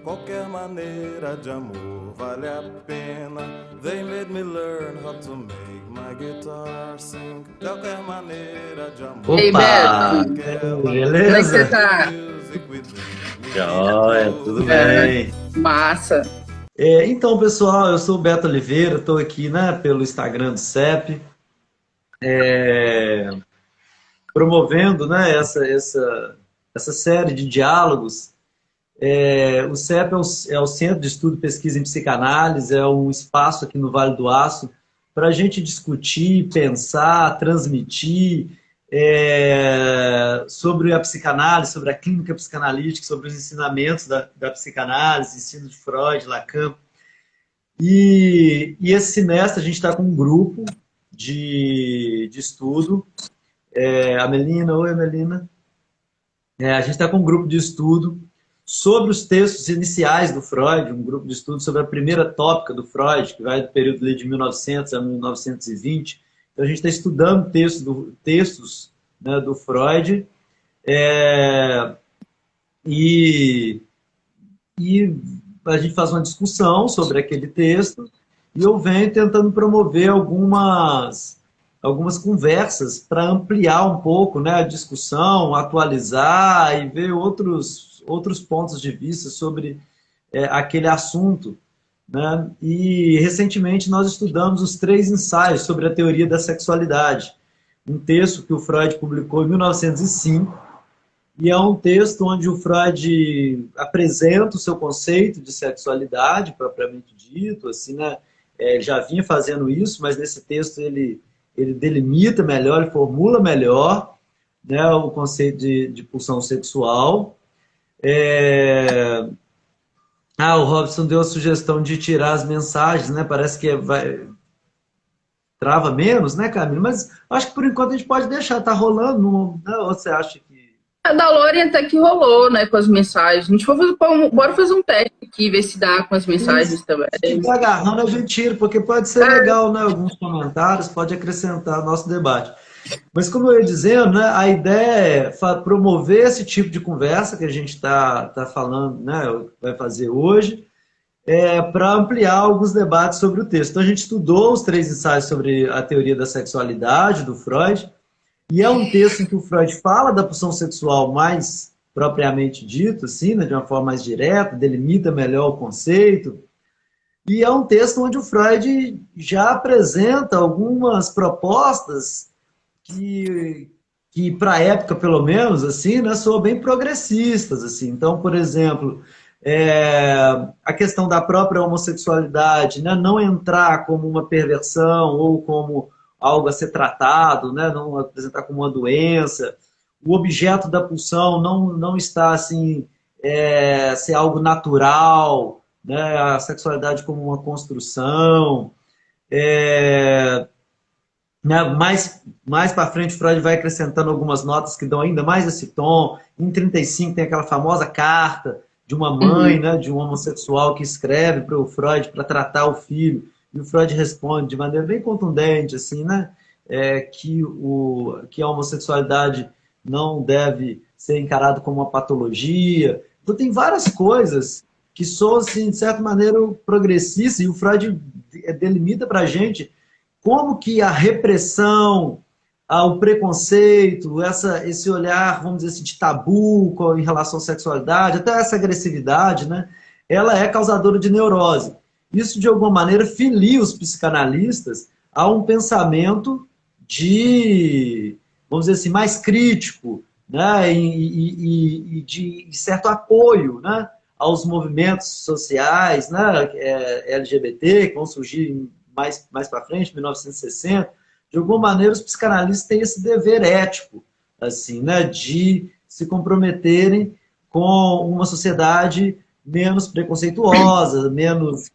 Qualquer maneira de amor vale a pena. They made me learn how to make my guitar sing. Qualquer maneira de amor. Ei, Beto, Opa! como é que você Beleza? tá? Music within me Joia, tudo É, bem. massa. Então, pessoal, eu sou o Beto Oliveira, estou aqui, né, pelo Instagram do CEP, promovendo, né, essa série de diálogos. O CEP é o Centro de Estudo e Pesquisa em Psicanálise, é um espaço aqui no Vale do Aço para a gente discutir, pensar, transmitir sobre a psicanálise, sobre a clínica psicanalítica, sobre os ensinamentos da psicanálise, ensino de Freud, Lacan. E esse semestre a gente está com um grupo de estudo. A Melina, oi Melina. A gente está com um grupo de estudo sobre os textos iniciais do Freud, um grupo de estudo sobre a primeira tópica do Freud, que vai do período de 1900 a 1920. Então a gente está estudando textos, né, do Freud, é, e, e a gente faz uma discussão sobre aquele texto, e eu venho tentando promover algumas conversas para ampliar um pouco, né, a discussão, atualizar e ver outros pontos de vista sobre aquele assunto. Né? E recentemente nós estudamos os 3 ensaios sobre a teoria da sexualidade, um texto que o Freud publicou em 1905, e é um texto onde o Freud apresenta o seu conceito de sexualidade, propriamente dito, assim, né? Ele já vinha fazendo isso, mas nesse texto ele delimita melhor, ele formula melhor, né, o conceito de pulsão sexual. É... o Robson deu a sugestão de tirar as mensagens, né? Parece que trava menos, né, Camila? Mas acho que por enquanto a gente pode deixar, tá rolando, né? Ou você acha que... A da Lorien até que rolou, né, com as mensagens. A gente bora fazer um teste aqui, ver se dá com as mensagens Isso. também. Se estiver agarrando, a gente tira, porque pode ser legal, né? Alguns comentários, pode acrescentar ao nosso debate. Mas como eu ia dizendo, né, a ideia é promover esse tipo de conversa que a gente tá falando, né, vai fazer hoje, para ampliar alguns debates sobre o texto. Então a gente estudou os 3 ensaios sobre a teoria da sexualidade do Freud, e é um texto em que o Freud fala da pulsão sexual mais propriamente dito, assim, né, de uma forma mais direta, delimita melhor o conceito. E é um texto onde o Freud já apresenta algumas propostas que para a época, pelo menos, assim, né, soam bem progressistas. Assim. Então, por exemplo, a questão da própria homossexualidade, né, não entrar como uma perversão ou como algo a ser tratado, né, não apresentar como uma doença. O objeto da pulsão não está assim, ser algo natural, né, a sexualidade como uma construção. Né, mais para frente, Freud vai acrescentando algumas notas que dão ainda mais esse tom. Em 35 tem aquela famosa carta de uma mãe, né, de um homossexual que escreve para o Freud para tratar o filho, e o Freud responde de maneira bem contundente, assim, né, que a homossexualidade não deve ser encarada como uma patologia. Então tem várias coisas que são, assim, de certa maneira, progressistas, e o Freud delimita para a gente como que a repressão, o preconceito, esse olhar, vamos dizer assim, de tabu em relação à sexualidade, até essa agressividade, né, ela é causadora de neurose. Isso, de alguma maneira, filia os psicanalistas a um pensamento vamos dizer assim, mais crítico, né, e de certo apoio, né, aos movimentos sociais, né, LGBT, que vão surgir mais para frente, 1960, de alguma maneira os psicanalistas têm esse dever ético, assim, né, de se comprometerem com uma sociedade menos preconceituosa, menos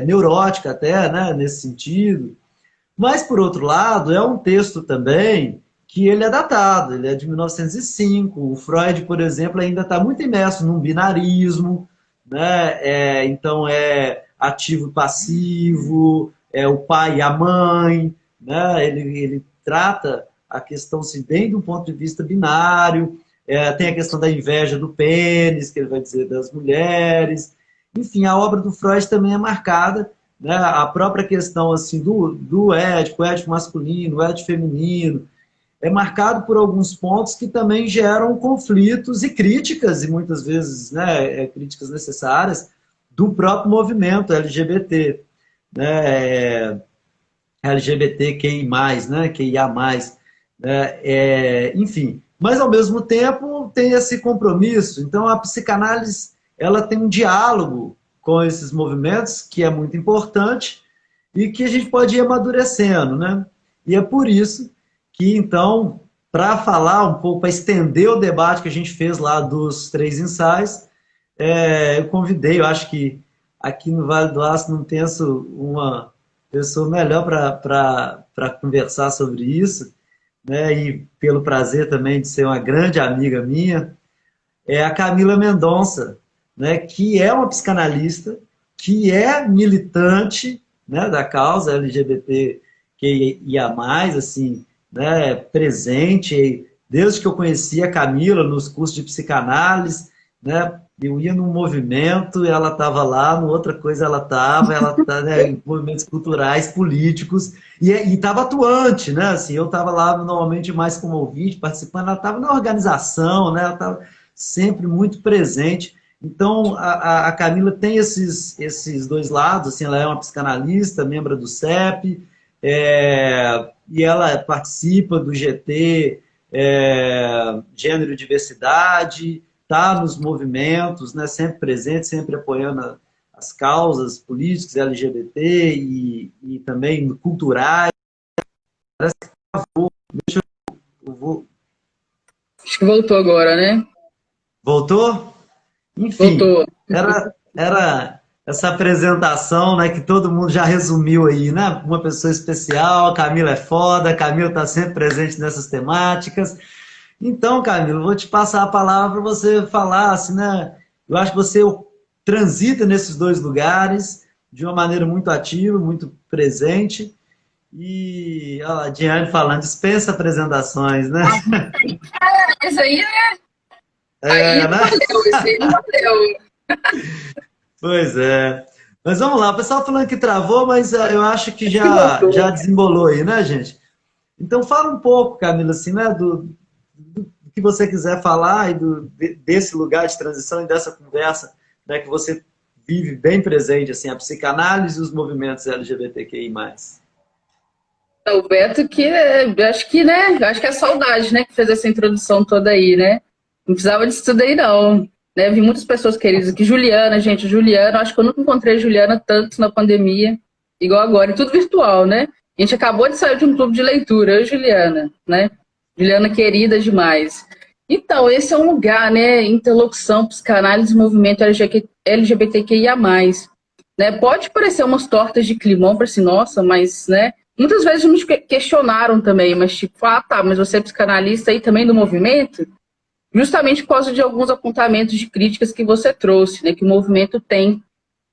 neurótica até, né, nesse sentido. Mas, por outro lado, é um texto também que ele é datado, ele é de 1905. O Freud, por exemplo, ainda está muito imerso num binarismo, né? Então é ativo e passivo, é o pai e a mãe, né? Ele trata a questão assim, bem do ponto de vista binário. tem a questão da inveja do pênis, que ele vai dizer das mulheres. Enfim, a obra do Freud também é marcada, né? A própria questão assim, do édipo, o édipo masculino, o édipo feminino, é marcado por alguns pontos que também geram conflitos e críticas, e muitas vezes, né, críticas necessárias, do próprio movimento LGBT, né, LGBTQI+, né, QIA+, enfim. Mas, ao mesmo tempo, tem esse compromisso. Então, a psicanálise ela tem um diálogo com esses movimentos, que é muito importante, e que a gente pode ir amadurecendo, né? E é por isso que, então, para falar um pouco, para estender o debate que a gente fez lá dos 3 ensaios, eu convidei, eu acho que aqui no Vale do Aço não penso uma pessoa melhor para conversar sobre isso, né? E pelo prazer também de ser uma grande amiga minha, é a Camila Mendonça, né? Que é uma psicanalista, que é militante, né, da causa LGBTQIA+, assim, né, presente, desde que eu conheci a Camila nos cursos de psicanálise, né, eu ia num movimento, ela estava lá, no outra coisa ela está, né, em movimentos culturais, políticos, e estava atuante, né, assim, eu estava lá normalmente mais como ouvinte, participando, ela estava na organização, né, ela estava sempre muito presente. Então, a Camila tem esses dois lados, assim, ela é uma psicanalista, membro do CEP, e ela participa do GT Gênero e Diversidade, está nos movimentos, né, sempre presente, sempre apoiando as causas políticas LGBT e também culturais. Parece que travou. Acho que voltou agora, né? Voltou? Enfim, voltou. Era essa apresentação, né, que todo mundo já resumiu aí, né? Uma pessoa especial, a Camila é foda, a Camila está sempre presente nessas temáticas. Então, Camila, eu vou te passar a palavra para você falar, assim, né? Eu acho que você transita nesses dois lugares de uma maneira muito ativa, muito presente. E a Diane falando, dispensa apresentações, né? Isso aí, né? Né? Valeu, isso aí não valeu. Pois é. Mas vamos lá, o pessoal falando que travou, mas eu acho que já desembolou aí, né, gente? Então fala um pouco, Camila, assim, né, do que você quiser falar e desse lugar de transição e dessa conversa, né, que você vive bem presente, assim, a psicanálise e os movimentos LGBTQI+. O Beto acho que é saudade, né, que fez essa introdução toda aí, né? Não precisava disso tudo aí, não. Né? Vi muitas pessoas queridas aqui. Juliana, acho que eu nunca encontrei Juliana tanto na pandemia, igual agora, e tudo virtual, né? A gente acabou de sair de um clube de leitura, eu e Juliana, né? Juliana querida demais. Então, esse é um lugar, né? Interlocução, psicanálise, movimento LGBTQIA+. Né? Pode parecer umas tortas de climão para assim, nossa, mas, né? Muitas vezes me questionaram também, mas tipo, tá, mas você é psicanalista aí também do movimento? Justamente por causa de alguns apontamentos de críticas que você trouxe, né, que o movimento tem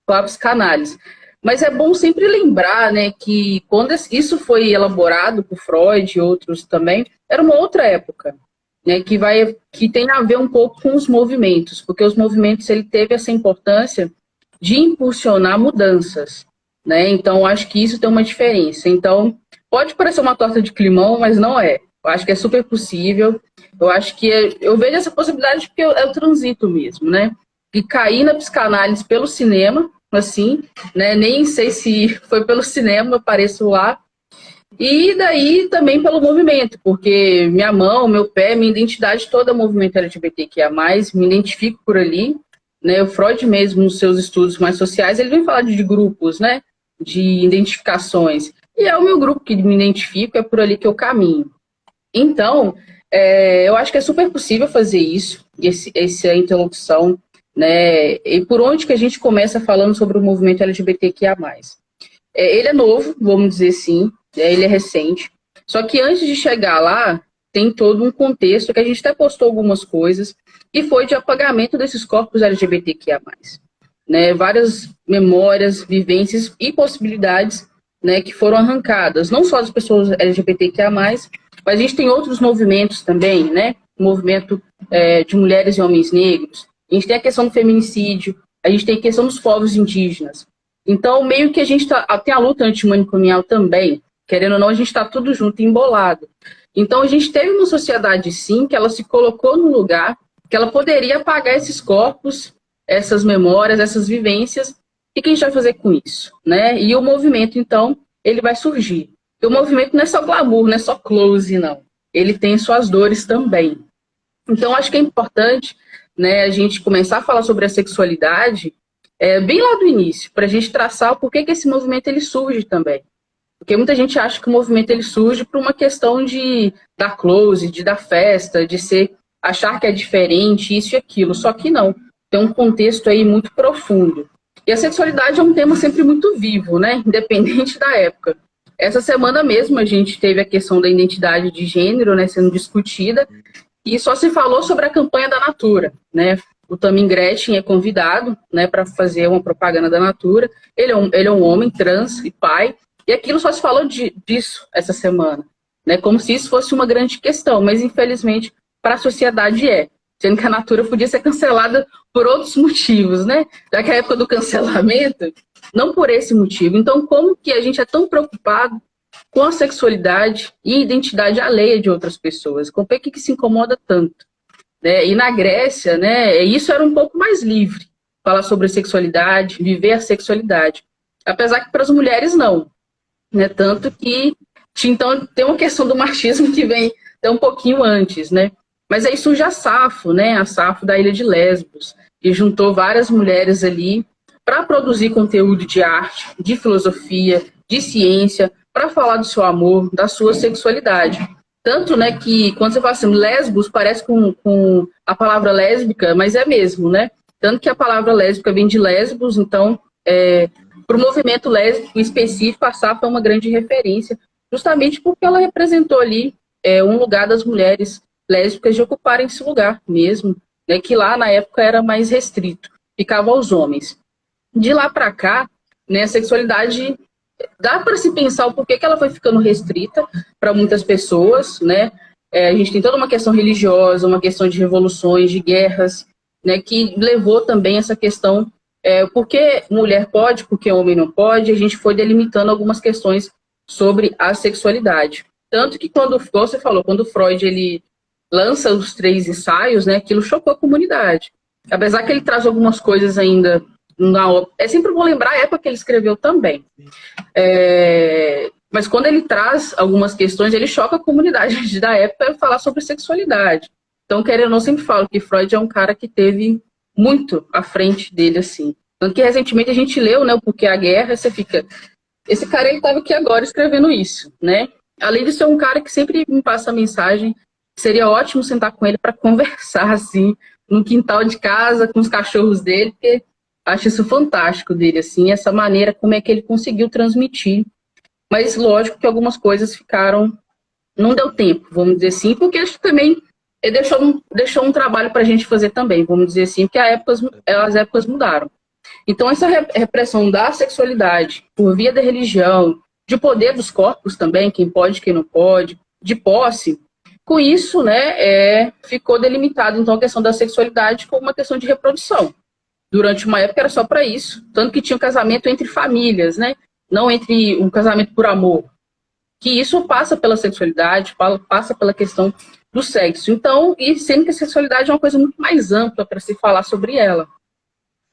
com a psicanálise. Mas é bom sempre lembrar, né, que quando isso foi elaborado por Freud e outros também, era uma outra época, né, que tem a ver um pouco com os movimentos, porque os movimentos ele teve essa importância de impulsionar mudanças, né? Então acho que isso tem uma diferença. Então pode parecer uma torta de climão, mas não é. Eu acho que é super possível. Eu acho que eu vejo essa possibilidade porque eu transito mesmo, né? E cair na psicanálise pelo cinema, assim, né? Nem sei se foi pelo cinema, eu apareço lá. E daí também pelo movimento, porque minha mão, meu pé, minha identidade toda é movimento LGBTQIA+, me identifico por ali, né? O Freud mesmo, nos seus estudos mais sociais, ele vem falar de grupos, né? De identificações. E é o meu grupo que me identifico, é por ali que eu caminho. Então, eu acho que é super possível fazer isso, essa interlocução, né? E por onde que a gente começa falando sobre o movimento LGBTQIA+. Ele é novo, vamos dizer assim, ele é recente. Só que antes de chegar lá, tem todo um contexto que a gente até postou algumas coisas, e foi de apagamento desses corpos LGBTQIA+. Né? Várias memórias, vivências e possibilidades, né, que foram arrancadas, não só das pessoas LGBTQIA+, mas a gente tem outros movimentos também, né? O movimento de mulheres e homens negros, a gente tem a questão do feminicídio, a gente tem a questão dos povos indígenas. Então, meio que a gente tem a luta antimanicomial também, querendo ou não, a gente está tudo junto, embolado. Então, a gente teve uma sociedade, sim, que ela se colocou no lugar que ela poderia apagar esses corpos, essas memórias, essas vivências. O que a gente vai fazer com isso, né? E o movimento, então, ele vai surgir. E o movimento não é só glamour, não é só close, não. Ele tem suas dores também. Então, acho que é importante, né, a gente começar a falar sobre a sexualidade bem lá do início, para a gente traçar o porquê que esse movimento ele surge também. Porque muita gente acha que o movimento ele surge por uma questão de dar close, de dar festa, de achar que é diferente, isso e aquilo. Só que não. Tem um contexto aí muito profundo. E a sexualidade é um tema sempre muito vivo, né? Independente da época. Essa semana mesmo a gente teve a questão da identidade de gênero, né, sendo discutida, e só se falou sobre a campanha da Natura, né? O Tamim Gretchen é convidado, né, para fazer uma propaganda da Natura. Ele é um homem trans e pai, e aquilo só se falou disso essa semana, né? Como se isso fosse uma grande questão, mas infelizmente para a sociedade sendo que a Natura podia ser cancelada por outros motivos, né? Já que é a época do cancelamento, não por esse motivo. Então, como que a gente é tão preocupado com a sexualidade e identidade alheia de outras pessoas? Com o que se incomoda tanto? Né? E na Grécia, né, isso era um pouco mais livre, falar sobre sexualidade, viver a sexualidade. Apesar que para as mulheres não. Né? Tanto que então, tem uma questão do machismo que vem até um pouquinho antes, né? Mas aí surge a Safo, né? A Safo da Ilha de Lesbos, que juntou várias mulheres ali para produzir conteúdo de arte, de filosofia, de ciência, para falar do seu amor, da sua sexualidade. Tanto, né, que quando você fala assim, Lesbos, parece com a palavra lésbica, mas é mesmo, né? Tanto que a palavra lésbica vem de Lesbos, então, para o movimento lésbico específico, a Safo é uma grande referência, justamente porque ela representou ali um lugar das mulheres lésbicas de ocuparem esse lugar mesmo, né, que lá na época era mais restrito, ficava aos homens. De lá para cá, né, a sexualidade dá para se pensar o porquê que ela foi ficando restrita para muitas pessoas, né? A gente tem toda uma questão religiosa, uma questão de revoluções, de guerras, né, que levou também essa questão, por que mulher pode, por que homem não pode, a gente foi delimitando algumas questões sobre a sexualidade. Tanto que quando, como você falou, quando Freud ele lança os 3 ensaios, né, aquilo chocou a comunidade. Apesar que ele traz algumas coisas ainda é sempre bom lembrar a época que ele escreveu também. Mas quando ele traz algumas questões, ele choca a comunidade da época a falar sobre sexualidade. Então, querendo ou não, sempre falo que Freud é um cara que teve muito à frente dele, assim. Tanto que recentemente a gente leu, né, o Porquê a Guerra, você fica... Esse cara, ele estava aqui agora escrevendo isso, né? Além de ser um cara que sempre me passa mensagem, seria ótimo sentar com ele para conversar, assim, no quintal de casa, com os cachorros dele, porque acho isso fantástico dele, assim, essa maneira como é que ele conseguiu transmitir. Mas, lógico que algumas coisas ficaram... Não deu tempo, vamos dizer assim, porque acho que também ele deixou um trabalho para a gente fazer também, vamos dizer assim, porque as épocas mudaram. Então, essa repressão da sexualidade por via da religião, de poder dos corpos também, quem pode, quem não pode, de posse, com isso, né, ficou delimitado, então, a questão da sexualidade como uma questão de reprodução. Durante uma época era só para isso, tanto que tinha um casamento entre famílias, né? Não entre um casamento por amor. Que isso passa pela sexualidade, passa pela questão do sexo. Então, e sendo que a sexualidade é uma coisa muito mais ampla para se falar sobre ela.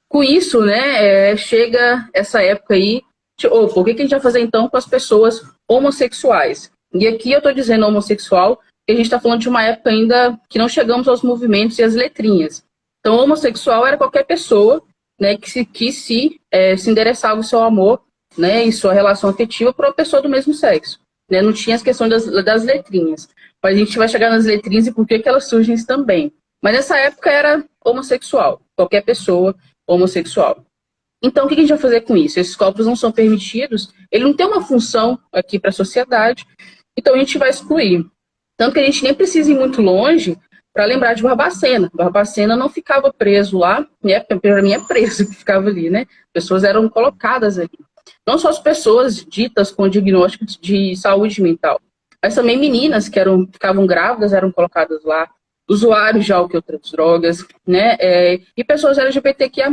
Com isso, né, chega essa época aí, o que a gente vai fazer então com as pessoas homossexuais? E aqui eu estou dizendo homossexual, porque a gente está falando de uma época ainda que não chegamos aos movimentos e às letrinhas. Então, homossexual era qualquer pessoa, né, que se endereçava o seu amor, né, e sua relação afetiva para uma pessoa do mesmo sexo. Né? Não tinha as questões das letrinhas. Mas a gente vai chegar nas letrinhas e por que elas surgem também. Mas nessa época era homossexual, qualquer pessoa homossexual. Então, o que a gente vai fazer com isso? Esses corpos não são permitidos, ele não tem uma função aqui para a sociedade, então a gente vai excluir. Tanto que a gente nem precisa ir muito longe para lembrar de Barbacena. Barbacena não ficava preso lá, para mim é preso que ficava ali, né? Pessoas eram colocadas ali. Não só as pessoas ditas com diagnóstico de saúde mental, mas também meninas que ficavam grávidas eram colocadas lá. usuários de álcool e outras drogas, né? E pessoas LGBTQIA+,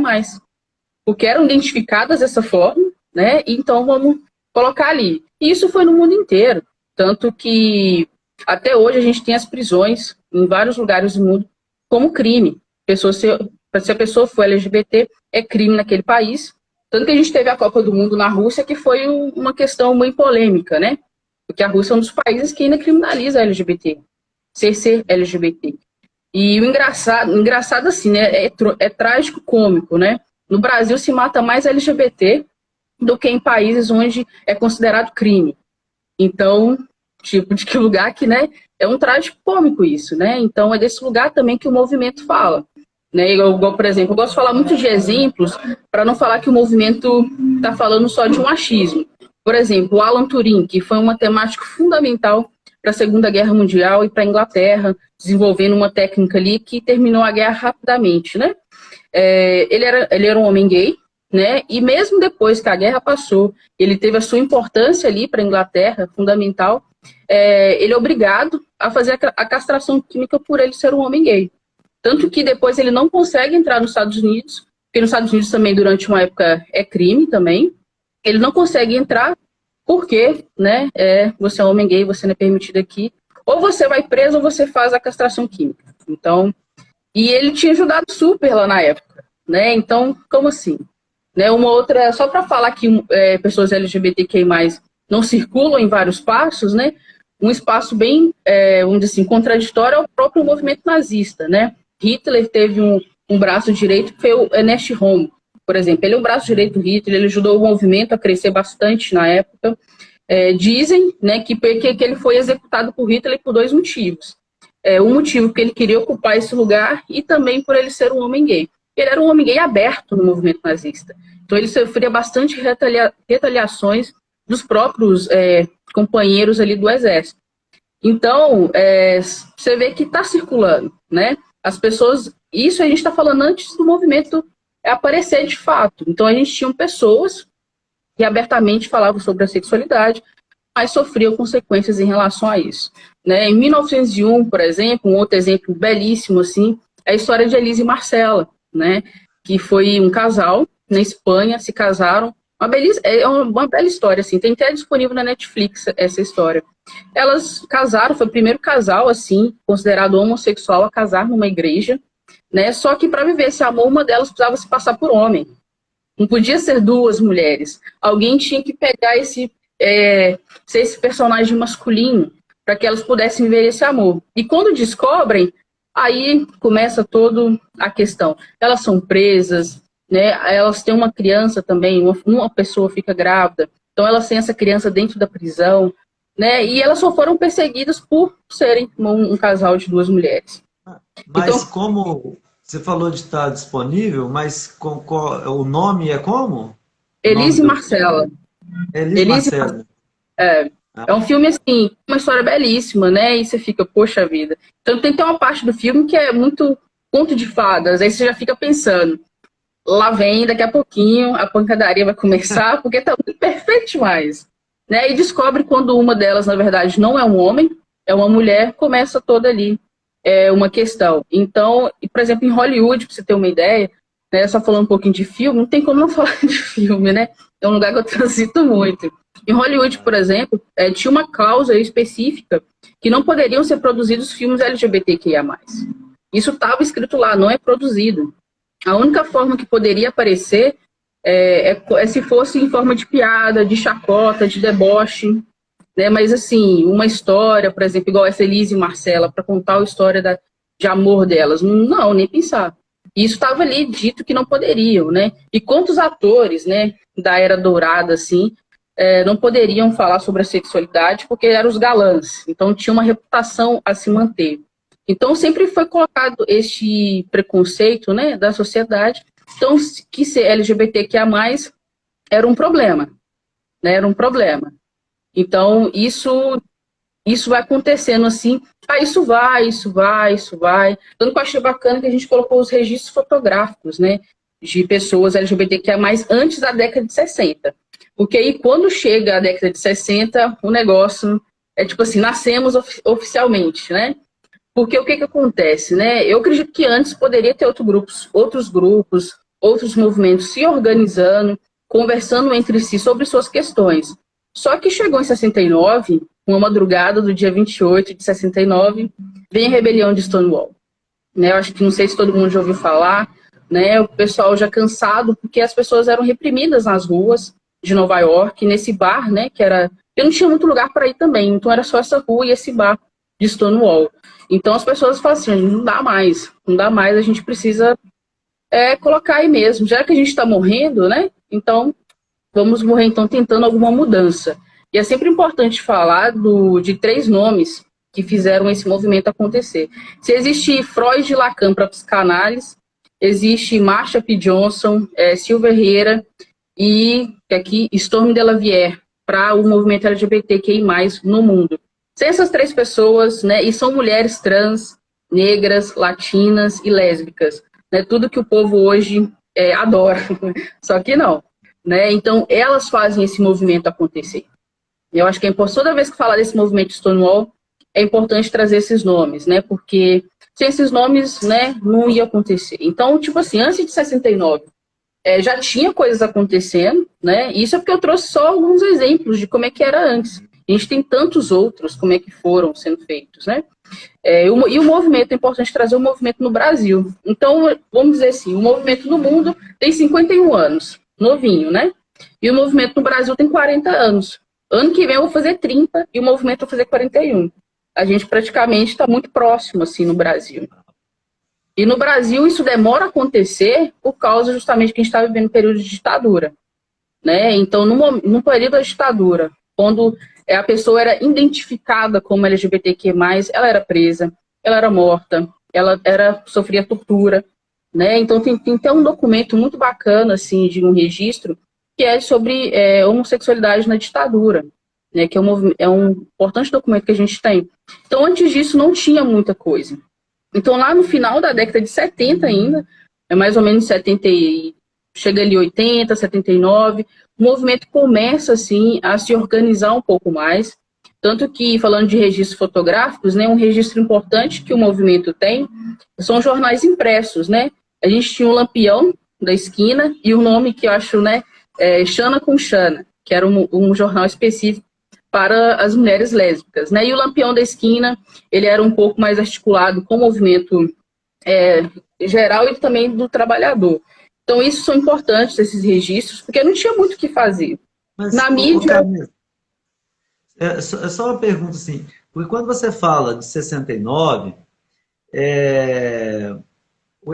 porque eram identificadas dessa forma, né? Então vamos colocar ali. E isso foi no mundo inteiro, tanto que até hoje a gente tem as prisões em vários lugares do mundo como crime. Se a pessoa for LGBT, é crime naquele país. Tanto que a gente teve a Copa do Mundo na Rússia, que foi uma questão muito polêmica, né? Porque a Rússia é um dos países que ainda criminaliza LGBT, ser LGBT. E o engraçado assim, né? É trágico, cômico, né? No Brasil se mata mais LGBT do que em países onde é considerado crime. Então, tipo, de que lugar que, né? É um trágico cômico isso, né? Então é desse lugar também que o movimento fala. Né? Por exemplo, eu gosto de falar muito de exemplos para não falar que o movimento está falando só de um achismo. Por exemplo, o Alan Turing, que foi um matemático fundamental para a Segunda Guerra Mundial e para a Inglaterra, desenvolvendo uma técnica ali que terminou a guerra rapidamente, né? Ele era um homem gay, né? E mesmo depois que a guerra passou, ele teve a sua importância ali para a Inglaterra, fundamental, ele é obrigado a fazer a castração química por ele ser um homem gay. Tanto que depois ele não consegue entrar nos Estados Unidos, porque nos Estados Unidos também, durante uma época, é crime também. Ele não consegue entrar porque, né, você é homem gay, você não é permitido aqui. Ou você vai preso ou você faz a castração química. Então, e ele tinha ajudado super lá na época, né? Então, como assim? Né, uma outra, só para falar que pessoas LGBTQI+, não circulam em vários espaços, né? Um espaço bem, vamos dizer assim, contraditório é o próprio movimento nazista, né? Hitler teve um braço direito que foi o Ernest Röhm, por exemplo. Ele é um braço direito do Hitler, ele ajudou o movimento a crescer bastante na época. Dizem, né, que ele foi executado por Hitler por 2 motivos. Um motivo porque ele queria ocupar esse lugar e também por ele ser um homem gay. Ele era um homem gay aberto no movimento nazista. Então ele sofria bastante retaliações dos próprios companheiros ali do exército. Então, você vê que está circulando, né? As pessoas, isso a gente está falando antes do movimento aparecer de fato. Então a gente tinha pessoas que abertamente falavam sobre a sexualidade, mas sofriam consequências em relação a isso. Né? Em 1901, por exemplo, um outro exemplo belíssimo assim, é a história de Elise e Marcela, né? Que foi um casal na Espanha, se casaram. Uma bela história, assim, tem até disponível na Netflix essa história. Elas casaram, foi o primeiro casal, assim, considerado homossexual a casar numa igreja, né? Só que para viver esse amor, uma delas precisava se passar por homem. Não podia ser 2 mulheres. Alguém tinha que pegar ser esse personagem masculino para que elas pudessem viver esse amor. E quando descobrem, aí começa toda a questão. Elas são presas, né? Elas têm uma criança também, uma pessoa fica grávida, então elas têm essa criança dentro da prisão, né? E elas só foram perseguidas por serem um casal de 2 mulheres. Mas então, como você falou de estar disponível, mas o nome é como? Elise e Marcela. Elise Marcela. É um filme, assim, uma história belíssima, né? E você fica, poxa vida. Então tem que ter uma parte do filme que é muito conto de fadas, aí você já fica pensando, lá vem, daqui a pouquinho, a pancadaria vai começar, porque tá muito perfeito demais. Né? E descobre quando uma delas, na verdade, não é um homem, é uma mulher, começa toda ali uma questão. Então, por exemplo, em Hollywood, para você ter uma ideia, né, só falando um pouquinho de filme, não tem como não falar de filme, né? É um lugar que eu transito muito. Em Hollywood, por exemplo, tinha uma cláusula específica que não poderiam ser produzidos filmes LGBTQIA+. Isso estava escrito lá, não é produzido. A única forma que poderia aparecer se fosse em forma de piada, de chacota, de deboche, né? Mas, assim, uma história, por exemplo, igual essa Elise e Marcela, para contar a história de amor delas, não, nem pensar. Isso estava ali dito que não poderiam, né? E quantos atores, né, da Era Dourada, assim, não poderiam falar sobre a sexualidade porque eram os galãs. Então, tinha uma reputação a se manter. Então, sempre foi colocado este preconceito, né, da sociedade. Então, que ser LGBTQIA+, era um problema, né? Era um problema. Então, isso vai acontecendo assim. Isso vai. Tanto que eu achei bacana que a gente colocou os registros fotográficos, né, de pessoas LGBTQIA+, antes da década de 60. Porque aí, quando chega a década de 60, o negócio é tipo assim, nascemos oficialmente, né? Porque o que acontece, né? Eu acredito que antes poderia ter outros grupos, outros movimentos se organizando, conversando entre si sobre suas questões. Só que chegou em 69, uma madrugada do dia 28 de 69, vem a rebelião de Stonewall. Né? Eu acho que não sei se todo mundo já ouviu falar, né? O pessoal já cansado, porque as pessoas eram reprimidas nas ruas de Nova York, nesse bar, né? Que era. Eu não tinha muito lugar para ir também, então era só essa rua e esse bar de Stonewall. Então as pessoas falam assim, não dá mais, a gente precisa colocar aí mesmo. Já que a gente está morrendo, né? Então vamos morrer então tentando alguma mudança. E é sempre importante falar de 3 nomes que fizeram esse movimento acontecer. Se existe Freud e Lacan para psicanálise, existe Marsha P. Johnson, Silvia Herrera e aqui Storm Delavier para o movimento LGBTQI+, no mundo. Sem essas 3 pessoas, né, e são mulheres trans, negras, latinas e lésbicas, né, tudo que o povo hoje adora, só que não. Né? Então, elas fazem esse movimento acontecer. Eu acho que é importante, toda vez que falar desse movimento Stonewall, é importante trazer esses nomes, né? Porque sem esses nomes, né, não ia acontecer. Então, tipo assim, antes de 69, já tinha coisas acontecendo, né? Isso é porque eu trouxe só alguns exemplos de como é que era antes. A gente tem tantos outros, como é que foram sendo feitos, né? E o movimento, é importante trazer o movimento no Brasil. Então, vamos dizer assim, o movimento no mundo tem 51 anos, novinho, né? E o movimento no Brasil tem 40 anos. Ano que vem eu vou fazer 30 e o movimento vai fazer 41. A gente praticamente está muito próximo, assim, no Brasil. E no Brasil isso demora a acontecer por causa justamente que a gente está vivendo um período de ditadura. Né? Então, no período da ditadura, quando a pessoa era identificada como LGBTQ+, ela era presa, ela era morta, ela sofria tortura. Né? Então, tem até um documento muito bacana, assim, de um registro, que é sobre homossexualidade na ditadura, né? Que é um importante documento que a gente tem. Então, antes disso, não tinha muita coisa. Então, lá no final da década de 70 ainda, mais ou menos 70, chega ali 80, 79, o movimento começa, assim, a se organizar um pouco mais. Tanto que, falando de registros fotográficos, né, um registro importante que o movimento tem são jornais impressos, né? A gente tinha um Lampião da esquina e o nome que eu acho, né, Xana com Xana, que era um jornal específico para as mulheres lésbicas, né? E o Lampião da esquina, ele era um pouco mais articulado com o movimento geral e também do trabalhador. Então, isso são importantes, esses registros, porque não tinha muito o que fazer. Mas, na mídia... Camila, é só uma pergunta, assim, porque quando você fala de 69,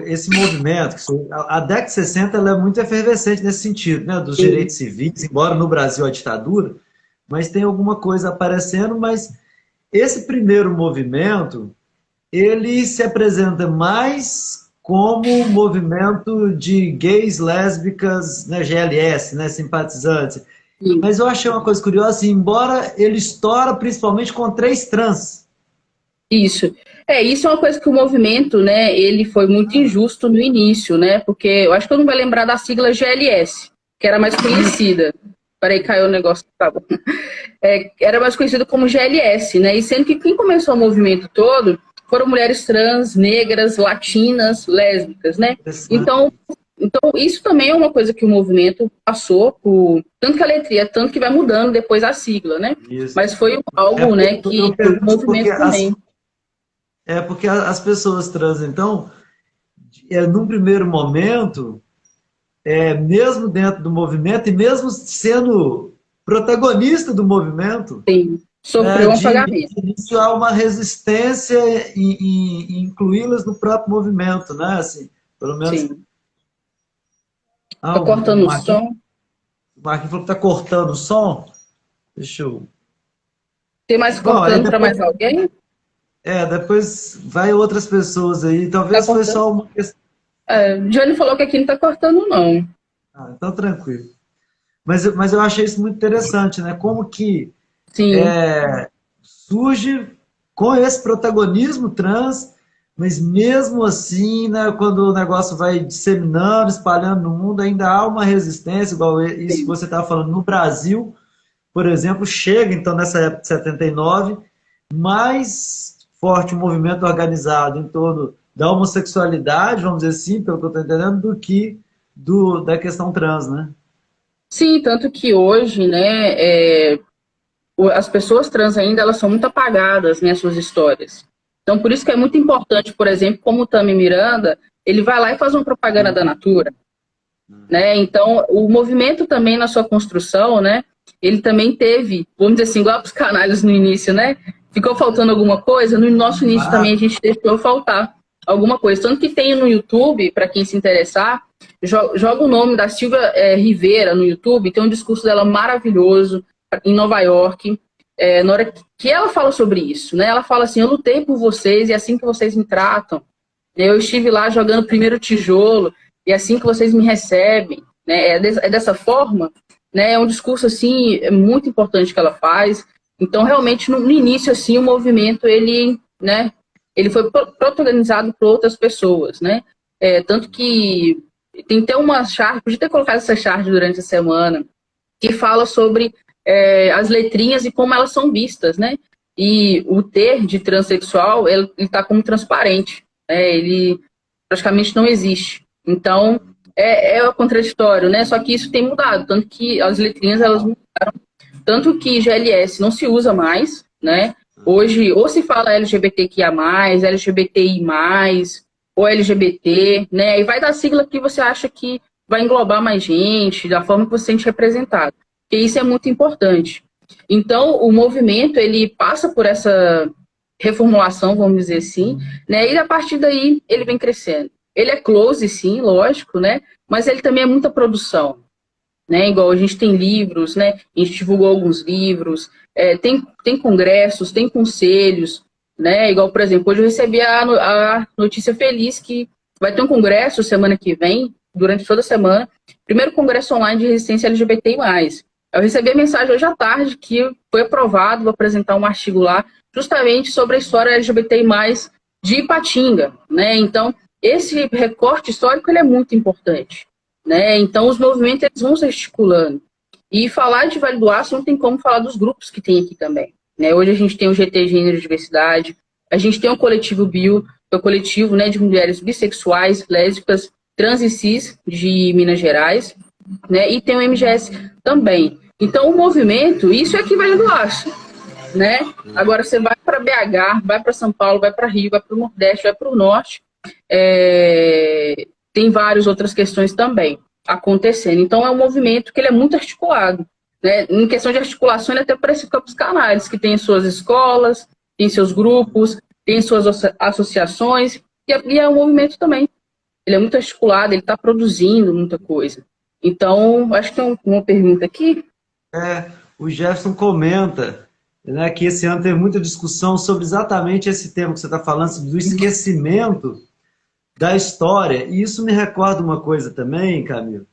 esse movimento, a década de 60 ela é muito efervescente nesse sentido, né, dos direitos civis, embora no Brasil a ditadura, mas tem alguma coisa aparecendo, mas esse primeiro movimento, ele se apresenta mais como um movimento de gays, lésbicas, né, GLS, né, simpatizantes. Sim. Mas eu achei uma coisa curiosa, assim, embora ele estoura principalmente com 3 trans. Isso. Isso é uma coisa que o movimento, né, ele foi muito injusto no início, né, porque eu acho que eu não vou lembrar da sigla GLS, que era mais conhecida. Peraí, caiu o negócio. Tá bom. Era mais conhecido como GLS, né, e sendo que quem começou o movimento todo foram mulheres trans, negras, latinas, lésbicas, né. Então, isso também é uma coisa que o movimento passou por... Tanto que a letria, tanto que vai mudando depois a sigla, né? Isso. Mas foi algo, né, que o movimento também... porque as pessoas trans, então, num primeiro momento, mesmo dentro do movimento e mesmo sendo protagonista do movimento... Sim, sofreu um apagamento. Isso há uma resistência em incluí-las no próprio movimento, né? Assim, pelo menos... Sim. Tá cortando o som? O Marquinhos falou que tá cortando o som. Deixa eu... Tem mais cortando para mais alguém? Depois vai outras pessoas aí. Talvez foi só uma questão. Johnny falou que aqui não tá cortando, não. Então tranquilo. Mas eu achei isso muito interessante, né? Como que surge com esse protagonismo trans, mas mesmo assim, né, quando o negócio vai disseminando, espalhando no mundo, ainda há uma resistência, igual isso que você estava falando. No Brasil, por exemplo, chega então nessa época de 79, mais forte um movimento organizado em torno da homossexualidade, vamos dizer assim, pelo que eu estou entendendo, do que da questão trans, né? Sim, tanto que hoje, né, as pessoas trans ainda, elas são muito apagadas, né, suas histórias. Então, por isso que é muito importante, por exemplo, como o Tami Miranda, ele vai lá e faz uma propaganda da Natura, né? Então, o movimento também na sua construção, né, ele também teve, vamos dizer assim, igual os canalhas no início, né? Ficou faltando alguma coisa, no nosso início também a gente deixou faltar alguma coisa. Tanto que tem no YouTube, para quem se interessar, joga o nome da Silvia Rivera no YouTube, tem um discurso dela maravilhoso em Nova York, na hora que ela fala sobre isso, né? Ela fala assim, eu lutei por vocês e é assim que vocês me tratam. Eu estive lá jogando o primeiro tijolo e é assim que vocês me recebem. Né? É dessa forma, né? É um discurso assim, muito importante que ela faz. Então, realmente, no início, assim, o movimento, ele, né, ele foi protagonizado por outras pessoas, né? Tanto que tem até uma charge, podia ter colocado essa charge durante a semana, que fala sobre as letrinhas e como elas são vistas, né? E o ter de transexual, ele está como transparente, né? Ele praticamente não existe. Então, é contraditório, né? Só que isso tem mudado, tanto que as letrinhas, elas mudaram, tanto que GLS não se usa mais, né? Hoje, ou se fala LGBTQIA+, LGBTI+, ou LGBT, né? E vai dar sigla que você acha que vai englobar mais gente, da forma que você se sente representado. E isso é muito importante. Então, o movimento, ele passa por essa reformulação, vamos dizer assim, né? E a partir daí, ele vem crescendo. Ele é close, sim, lógico, né? Mas ele também é muita produção, né? Igual a gente tem livros, né? A gente divulgou alguns livros, tem congressos, tem conselhos, né? Igual, por exemplo, hoje eu recebi a notícia feliz que vai ter um congresso semana que vem, durante toda a semana, primeiro congresso online de resistência LGBTI+. Eu recebi a mensagem hoje à tarde que foi aprovado, vou apresentar um artigo lá, justamente sobre a história LGBTI+, de Ipatinga, né? Então, esse recorte histórico, ele é muito importante, né? Então, os movimentos, eles vão se articulando. E falar de Vale do Aço não tem como falar dos grupos que tem aqui também, né? Hoje a gente tem o GT Gênero e Diversidade, a gente tem o coletivo Bio, que é o coletivo, né, de mulheres bissexuais, lésbicas, trans e cis de Minas Gerais, né? E tem o MGS também. Então, o movimento, isso é que Vale do Aço, né? Agora, você vai para BH, vai para São Paulo, vai para Rio, vai para o Nordeste, vai para o Norte, tem várias outras questões também acontecendo. Então, é um movimento que ele é muito articulado, né? Em questão de articulação, ele é até parecido com os canais, que tem suas escolas, tem seus grupos, tem suas associações, e é um movimento também. Ele é muito articulado, ele está produzindo muita coisa. Então, acho que tem uma pergunta aqui. O Jefferson comenta, né, que esse ano teve muita discussão sobre exatamente esse tema que você está falando, do esquecimento da história. E isso me recorda uma coisa também, Camilo,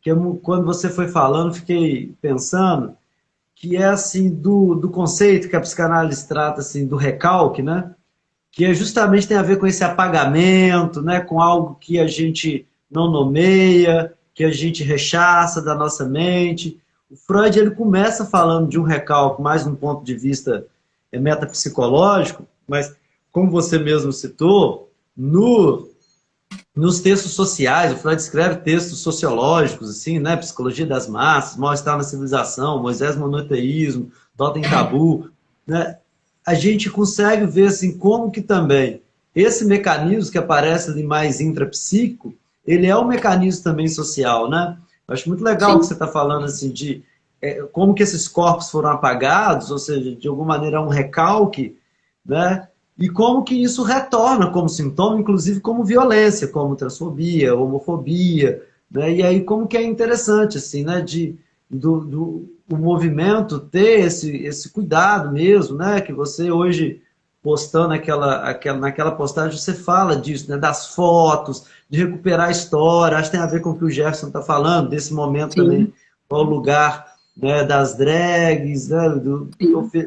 que quando você foi falando, fiquei pensando, que é assim, do conceito que a psicanálise trata assim, do recalque, né? Que justamente tem a ver com esse apagamento, né? Com algo que a gente não nomeia, que a gente rechaça da nossa mente. O Freud, ele começa falando de um recalque mais num ponto de vista metapsicológico, mas, como você mesmo citou, nos textos sociais, o Freud escreve textos sociológicos, assim, né? Psicologia das massas, Mal-Estar na Civilização, Moisés Monoteísmo, Totem Tabu, né? A gente consegue ver assim, como que também esse mecanismo que aparece ali mais intrapsíquico, ele é um mecanismo também social, né? Eu acho muito legal o que você está falando assim, de como que esses corpos foram apagados, ou seja, de alguma maneira é um recalque, né? E como que isso retorna como sintoma, inclusive como violência, como transfobia, homofobia, né? E aí como que é interessante, assim, né? O movimento ter esse cuidado mesmo, né? Que você hoje, postando naquela postagem, você fala disso, né? Das fotos, de recuperar a história, acho que tem a ver com o que o Jefferson está falando, desse momento Sim. também, qual o lugar, né, das drags, né?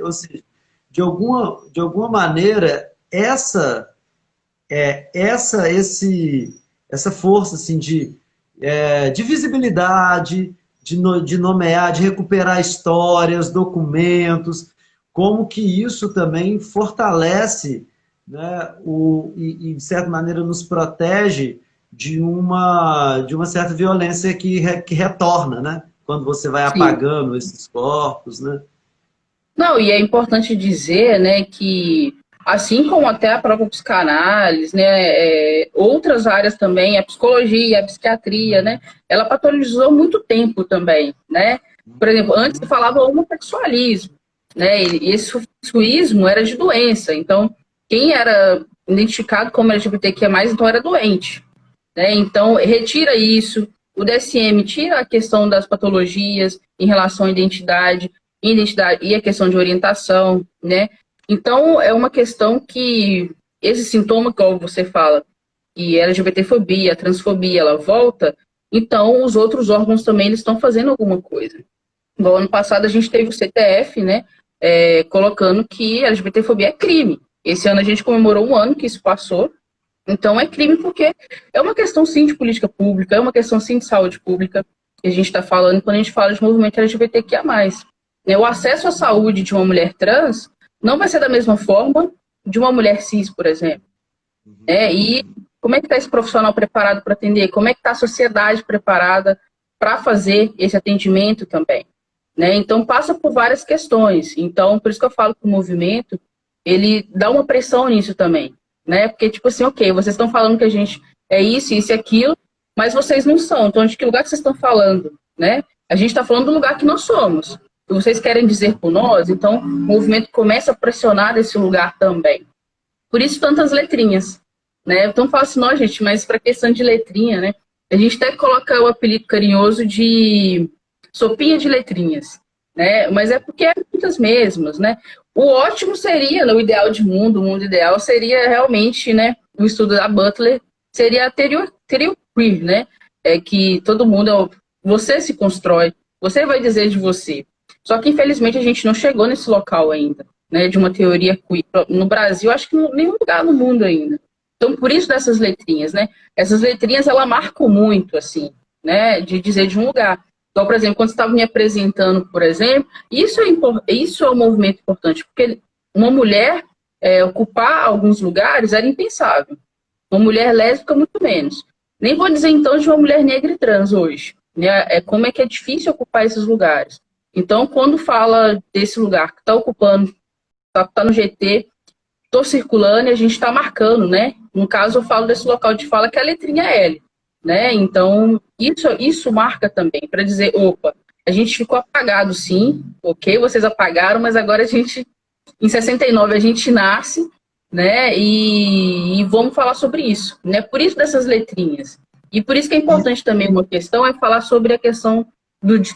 Ou seja, de alguma maneira, essa força assim, de visibilidade, de nomear, de recuperar histórias, documentos, como que isso também fortalece né, e de certa maneira nos protege de uma certa violência que retorna, né? Quando você vai Sim. apagando esses corpos, né? Não, e é importante dizer, né, que assim como até a própria psicanálise, né, outras áreas também, a psicologia, a psiquiatria, né, ela patologizou muito tempo também, né? Por exemplo, antes se falava homossexualismo, né, e esse sufixismo era de doença, então quem era identificado como LGBTQIA+, então era doente, né? Então retira isso, o DSM tira a questão das patologias em relação à identidade e a questão de orientação, né? Então, é uma questão que esse sintoma, como você fala, que é LGBTfobia, transfobia, ela volta, então os outros órgãos também eles estão fazendo alguma coisa. No ano passado a gente teve o CTF, né, colocando que LGBTfobia é crime. Esse ano a gente comemorou um ano que isso passou, então é crime porque é uma questão sim de política pública, é uma questão sim de saúde pública que a gente está falando quando a gente fala de movimento LGBTQIA+. O acesso à saúde de uma mulher trans não vai ser da mesma forma de uma mulher cis, por exemplo. E como é que está esse profissional preparado para atender? Como é que está a sociedade preparada para fazer esse atendimento também? Então, passa por várias questões. Então, por isso que eu falo que o movimento, ele dá uma pressão nisso também. Porque, tipo assim, ok, vocês estão falando que a gente é isso e aquilo, mas vocês não são. Então, de que lugar que vocês estão falando? A gente está falando do lugar que nós somos. Vocês querem dizer por nós, então o movimento começa a pressionar desse lugar também. Por isso tantas letrinhas, Então fala assim, não, gente, mas para questão de letrinha, A gente até coloca o apelido carinhoso de sopinha de letrinhas, Mas é porque é muitas mesmas, O ótimo seria, o ideal de mundo, o mundo ideal seria realmente, o estudo da Butler seria a teoria queer, É que todo mundo, você se constrói, você vai dizer de você. Só que, infelizmente, a gente não chegou nesse local ainda, de uma teoria queer. No Brasil, acho que em nenhum lugar no mundo ainda. Então, por isso dessas letrinhas, Essas letrinhas, ela marcam muito, assim, de dizer de um lugar. Então, por exemplo, quando você estava me apresentando, por exemplo, isso é um movimento importante, porque uma mulher ocupar alguns lugares era impensável. Uma mulher lésbica, muito menos. Nem vou dizer, então, de uma mulher negra e trans hoje. Como é que é difícil ocupar esses lugares. Então, quando fala desse lugar que está ocupando, está no GT, estou circulando e a gente está marcando, No caso, eu falo desse local de fala que é a letrinha L, Então, isso marca também, para dizer, opa, a gente ficou apagado sim, ok, vocês apagaram, mas agora em 69 a gente nasce, E vamos falar sobre isso, Por isso dessas letrinhas. E por isso que é importante também uma questão, é falar sobre a questão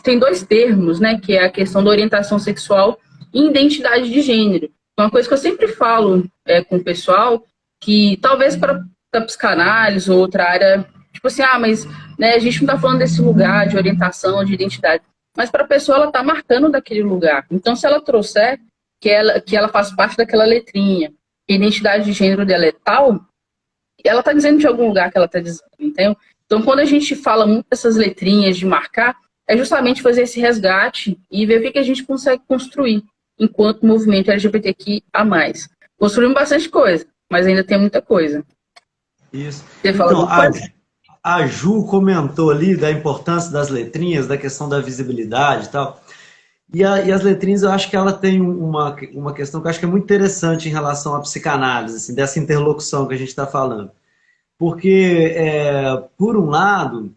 tem dois termos, que é a questão da orientação sexual e identidade de gênero. Uma coisa que eu sempre falo com o pessoal, que talvez para a psicanálise ou outra área, tipo assim, mas a gente não está falando desse lugar de orientação, de identidade, mas para a pessoa ela está marcando daquele lugar. Então, se ela trouxer que ela faz parte daquela letrinha, que a identidade de gênero dela é tal, ela está dizendo de algum lugar que ela está dizendo, entendeu? Então, quando a gente fala muito dessas letrinhas de marcar, é justamente fazer esse resgate e ver o que a gente consegue construir enquanto movimento LGBTQIA+. Construímos bastante coisa, mas ainda tem muita coisa. Isso. Você fala Então, coisa? a Ju comentou ali da importância das letrinhas, da questão da visibilidade e tal. E as letrinhas, eu acho que ela tem uma questão que eu acho que é muito interessante em relação à psicanálise, assim, dessa interlocução que a gente está falando. Porque, por um lado,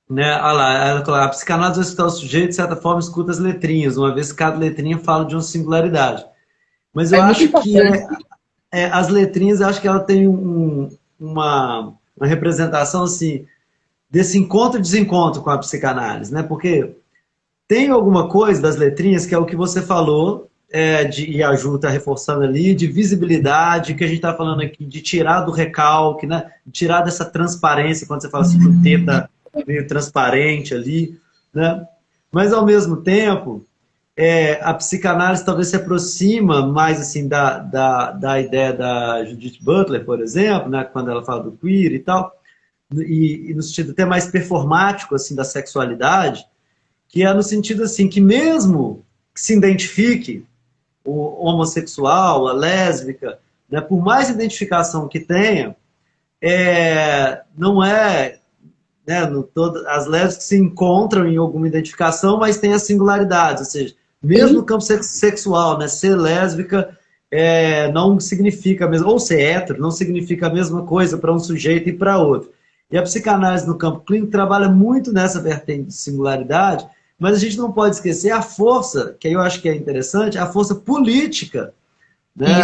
a psicanálise vai escutar o sujeito, de certa forma, escuta as letrinhas, uma vez que cada letrinha fala de uma singularidade. Mas eu acho que as letrinhas, eu acho que ela tem uma representação assim, desse encontro e desencontro com a psicanálise, Porque tem alguma coisa das letrinhas que é o que você falou, e a Ju está reforçando ali, de visibilidade, que a gente está falando aqui, de tirar do recalque, de tirar dessa transparência, quando você fala assim, que o T está meio transparente ali, Mas, ao mesmo tempo, a psicanálise talvez se aproxima mais assim, da ideia da Judith Butler, por exemplo, quando ela fala do queer e tal, e no sentido até mais performático assim, da sexualidade, que é no sentido assim, que mesmo que se identifique o homossexual, a lésbica, né, por mais identificação que tenha, não é, né, as lésbicas se encontram em alguma identificação, mas tem as singularidades, ou seja, mesmo no campo sexual, né, ser lésbica não significa a mesma, ou ser hétero não significa a mesma coisa para um sujeito e para outro. E a psicanálise no campo clínico trabalha muito nessa vertente de singularidade, mas a gente não pode esquecer a força, que eu acho que é interessante, a força política, né?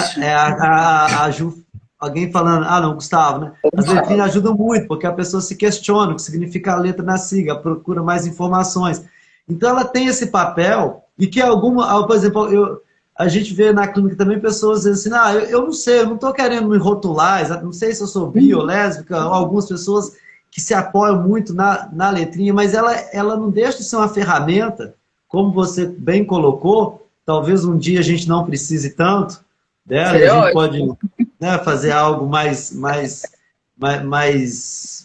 Alguém falando, não, Gustavo, né? As letrinhas ajudam muito, porque a pessoa se questiona o que significa a letra na sigla, procura mais informações. Então ela tem esse papel, e que por exemplo, a gente vê na clínica também pessoas dizendo assim, eu não sei, eu não estou querendo me rotular, não sei se eu sou bi ou lésbica, ou algumas pessoas que se apoiam muito na letrinha, mas ela não deixa de ser uma ferramenta, como você bem colocou, talvez um dia a gente não precise tanto dela, a gente pode, né, fazer algo mais,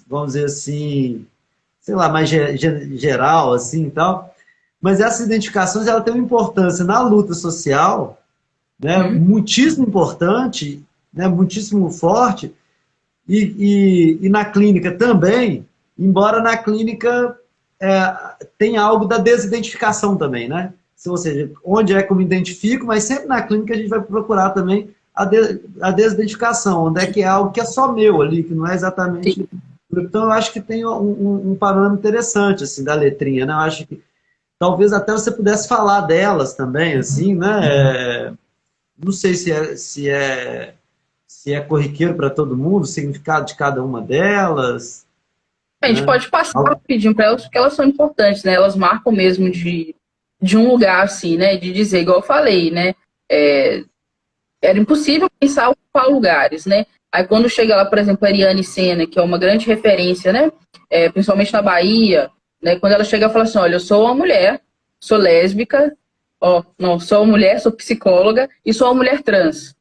vamos dizer assim, sei lá, mais geral, assim e tal. Mas essas identificações, ela tem uma importância na luta social, né, muitíssimo importante, né, muitíssimo forte, e na clínica também, embora na clínica tenha algo da desidentificação também, né? Ou seja, onde é que eu me identifico, mas sempre na clínica a gente vai procurar também a desidentificação, onde é que é algo que é só meu ali, que não é exatamente... Sim. Então eu acho que tem um panorama interessante, assim, da letrinha, né? Eu acho que talvez até você pudesse falar delas também, assim, né? Não sei se é corriqueiro para todo mundo, o significado de cada uma delas. A gente pode passar rapidinho para elas, porque elas são importantes, né? Elas marcam mesmo de um lugar, assim, né? De dizer, igual eu falei, né? Era impossível pensar ocupar lugares, né? Aí quando chega lá, por exemplo, a Ariane Sena, que é uma grande referência, né? Principalmente na Bahia, né? Quando ela chega e fala assim, olha, eu sou uma mulher, sou lésbica, sou uma mulher, sou psicóloga e sou uma mulher trans.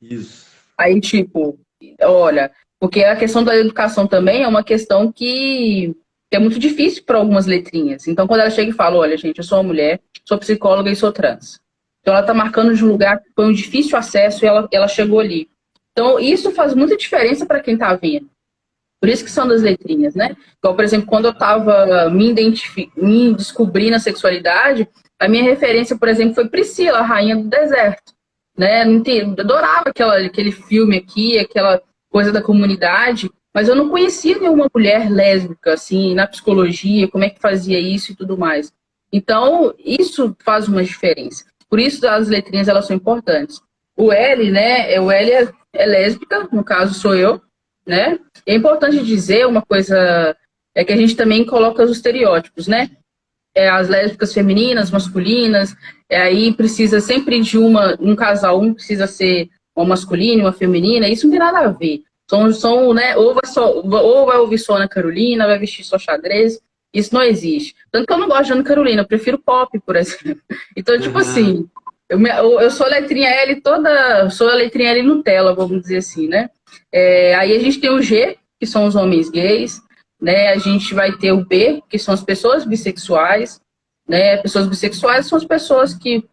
Isso. Aí, tipo, olha, porque a questão da educação também é uma questão que é muito difícil para algumas letrinhas. Então, quando ela chega e fala, olha, gente, eu sou uma mulher, sou psicóloga e sou trans. Então, ela está marcando de um lugar que foi um difícil acesso e ela chegou ali. Então, isso faz muita diferença para quem está vendo. Por isso que são das letrinhas, né? Então, por exemplo, quando eu estava me descobrindo na sexualidade, a minha referência, por exemplo, foi Priscila, a Rainha do Deserto. Né? Adorava aquele filme aqui, aquela coisa da comunidade, mas eu não conhecia nenhuma mulher lésbica, assim, na psicologia, como é que fazia isso e tudo mais. Então, isso faz uma diferença. Por isso, as letrinhas, elas são importantes. O L, né? O L é lésbica, no caso sou eu, né? E é importante dizer uma coisa, que a gente também coloca os estereótipos, né? As lésbicas femininas, masculinas, aí precisa sempre de um casal, precisa ser uma masculina e uma feminina, isso não tem nada a ver. Né, ou vai ouvir só Ana Carolina, vai vestir só xadrez, isso não existe. Tanto que eu não gosto de Ana Carolina, eu prefiro pop, por exemplo. Então, tipo assim, eu sou a letrinha L sou a letrinha L Nutella, vamos dizer assim, né? Aí a gente tem o G, que são os homens gays, né? A gente vai ter o B, que são as pessoas bissexuais, né? Pessoas bissexuais são as pessoas que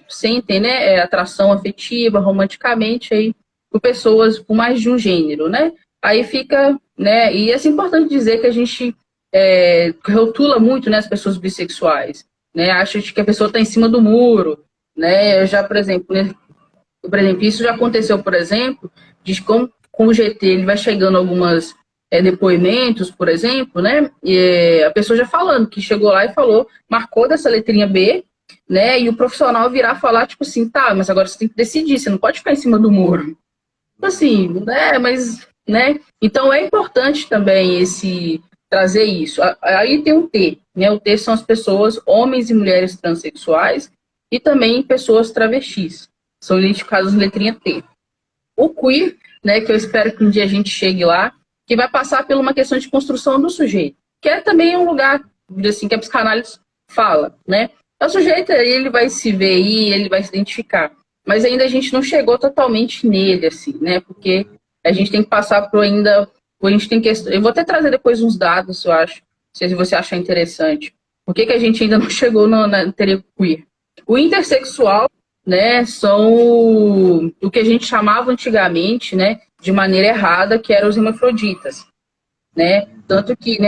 sentem, né, atração afetiva, romanticamente, aí, por pessoas com mais de um gênero, né? Aí fica, né? E é importante dizer que a gente rotula muito, né, as pessoas bissexuais, né? Acha que a pessoa está em cima do muro, né? Eu já, por exemplo, isso já aconteceu, por exemplo, de com o GT ele vai chegando algumas depoimentos, por exemplo, né? E a pessoa já falando que chegou lá e falou, marcou dessa letrinha B, né? E o profissional virar falar, tipo assim, tá, mas agora você tem que decidir, você não pode ficar em cima do muro. Assim, né? Mas, né? Então é importante também trazer isso. Aí tem o T, né? O T são as pessoas, homens e mulheres transexuais e também pessoas travestis. São identificados em letrinha T. O queer, né? Que eu espero que um dia a gente chegue lá, que vai passar por uma questão de construção do sujeito, que é também um lugar, assim, que a psicanálise fala, né? O sujeito, ele vai se ver aí, ele vai se identificar, mas ainda a gente não chegou totalmente nele, assim, né? Porque a gente tem que passar por ainda, a gente tem que, eu vou até trazer depois uns dados, eu acho, se você achar interessante. Por que a gente ainda não chegou na teoria queer? O intersexual, né, são o que a gente chamava antigamente, né, de maneira errada, que eram os hermafroditas, né? Tanto que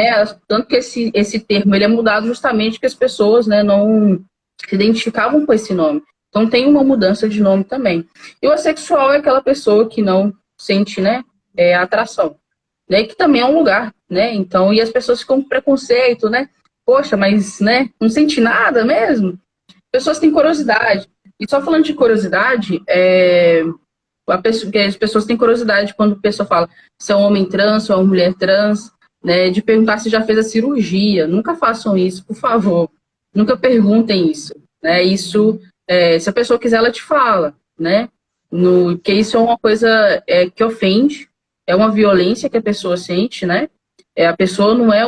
esse termo ele é mudado justamente porque as pessoas, né, não se identificavam com esse nome. Então tem uma mudança de nome também. E o assexual é aquela pessoa que não sente, né, atração, né, que também é um lugar, né? Então, e as pessoas ficam com preconceito, né? Poxa, mas, né, não sente nada mesmo? Pessoas têm curiosidade. E só falando de curiosidade, que as pessoas têm curiosidade quando a pessoa fala se é um homem trans, se é uma mulher trans, né, de perguntar se já fez a cirurgia. Nunca façam isso, por favor. Nunca perguntem isso, né? Isso, se a pessoa quiser, ela te fala, né? Que isso é uma coisa que ofende, é uma violência que a pessoa sente, né? A pessoa não é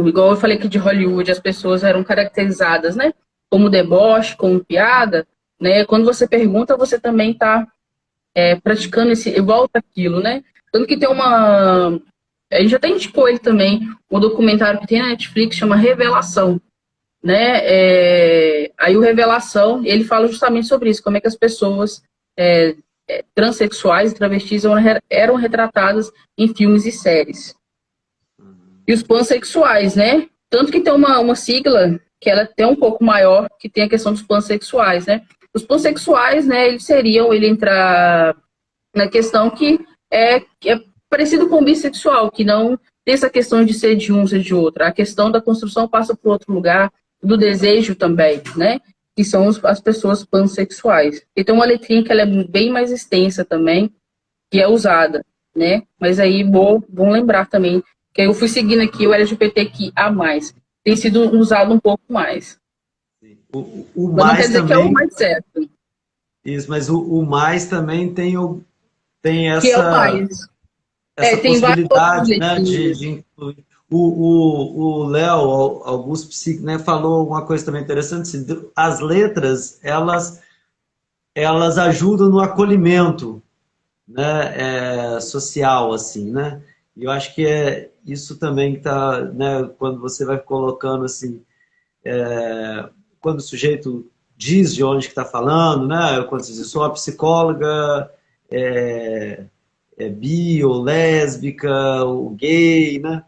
igual eu falei aqui de Hollywood, as pessoas eram caracterizadas, né, como deboche, como piada, né? Quando você pergunta, você também está praticando igual aquilo, né? Tanto que tem a gente até indicou ele também, um documentário que tem na Netflix, chama Revelação, né? Aí o Revelação, ele fala justamente sobre isso, como é que as pessoas transexuais e travestis eram retratadas em filmes e séries. E os pansexuais, né? Tanto que tem uma sigla que ela é até um pouco maior, que tem a questão dos pansexuais, né? Os pansexuais, né, ele entra na questão que é parecido com o bissexual, que não tem essa questão de ser de um, ser de outro. A questão da construção passa por outro lugar, do desejo também, né? Que são as pessoas pansexuais. E tem uma letrinha que ela é bem mais extensa também, que é usada, né? Mas aí, bom lembrar também, que eu fui seguindo aqui o LGBTQIA+. Tem sido usado um pouco mais. O Mas não quer mais dizer que é o também, mais certo. isso, mas o mais também tem Que é o mais. essa Tem várias outras possibilidade, né, letrinhas. de incluir. O Léo Augusto Psique, né, falou uma coisa também interessante, assim, as letras, elas ajudam no acolhimento, né, social, assim, né? E eu acho que é isso também que está, né, quando você vai colocando, assim, quando o sujeito diz de onde que está falando, né, quando você diz, sou uma psicóloga, bi ou lésbica, ou gay, né?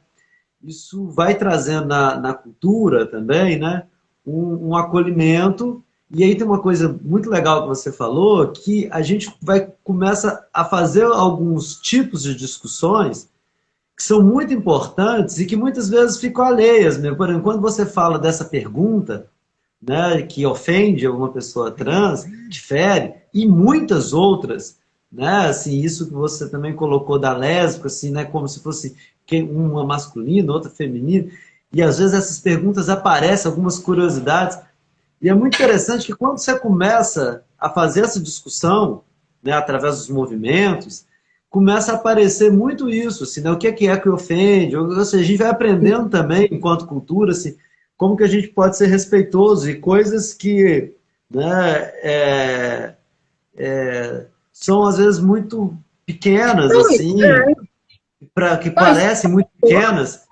Isso vai trazendo na cultura também, né, um acolhimento. E aí tem uma coisa muito legal que você falou, que a gente começa a fazer alguns tipos de discussões que são muito importantes e que muitas vezes ficam alheias, né? Por exemplo, quando você fala dessa pergunta, né, que ofende uma pessoa trans, que fere, e muitas outras, né, assim, isso que você também colocou da lésbica, assim, né, como se fosse uma masculina, outra feminina, e às vezes essas perguntas aparecem, algumas curiosidades, e é muito interessante que quando você começa a fazer essa discussão, né, através dos movimentos, começa a aparecer muito isso, assim, né, o que é que ofende, ou seja, a gente vai aprendendo também, enquanto cultura, assim, como que a gente pode ser respeitoso e coisas que, né, são às vezes muito pequenas, assim, que parecem muito pequenas,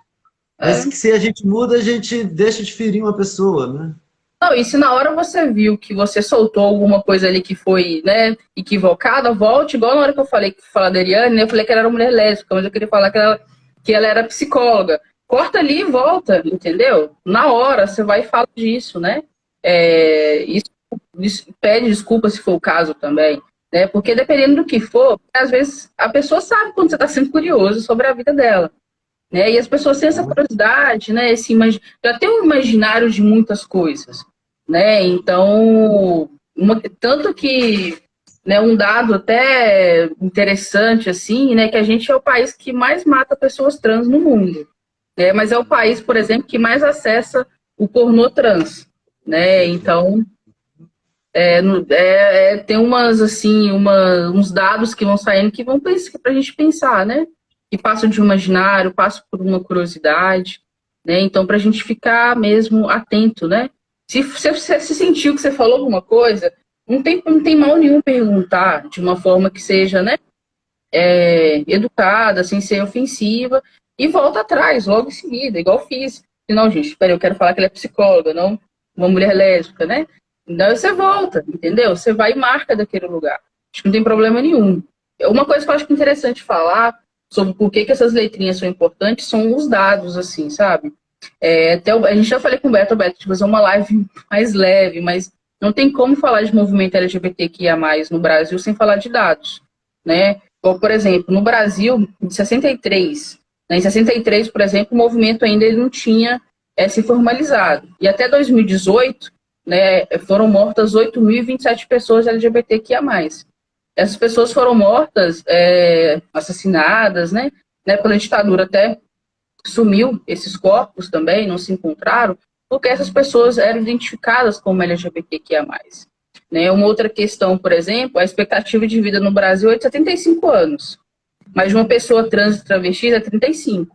mas que se a gente muda, a gente deixa de ferir uma pessoa, né? Não, e se na hora você viu que você soltou alguma coisa ali que foi, né, equivocada, volte, igual na hora que eu falei que falar da Ariane, né, eu falei que ela era uma mulher lésbica, mas eu queria falar que ela era psicóloga. Corta ali e volta, entendeu? Na hora você vai e fala disso, né? Isso pede desculpa se for o caso também, né? Porque dependendo do que for, às vezes a pessoa sabe quando você está sendo curioso sobre a vida dela, né? E as pessoas têm essa curiosidade, né? Já tem um imaginário de muitas coisas, né? Então, tanto que, né, um dado até interessante, assim, né, que a gente é o país que mais mata pessoas trans no mundo, né? Mas é o país, por exemplo, que mais acessa o pornô trans, né? Então, tem uns dados que vão saindo que vão para a gente pensar, né? Que passam de um imaginário, passam por uma curiosidade, né? Então, para a gente ficar mesmo atento, né? Se você se sentiu que você falou alguma coisa, não tem mal nenhum perguntar de uma forma que seja, né, educada, sem ser ofensiva, e volta atrás, logo em seguida, igual fiz. Não, gente, peraí, eu quero falar que ela é psicóloga, não uma mulher lésbica, né? Então você volta, entendeu? Você vai e marca daquele lugar. Acho que não tem problema nenhum. Uma coisa que eu acho que é interessante falar sobre por que essas letrinhas são importantes são os dados, assim, sabe? A gente já falei com o Beto, de fazer uma live mais leve, mas não tem como falar de movimento LGBTQIA+, no Brasil sem falar de dados, né? Como, por exemplo, no Brasil, em 63, né, em 63, por exemplo, o movimento ainda ele não tinha se formalizado. E até 2018, né, foram mortas 8.027 pessoas LGBTQIA+. Essas pessoas foram mortas, assassinadas, né? Na época da ditadura até sumiu esses corpos também, não se encontraram, porque essas pessoas eram identificadas como LGBTQIA+. Né? Uma outra questão, por exemplo, a expectativa de vida no Brasil é de 75 anos, mas de uma pessoa trans e travesti é 35.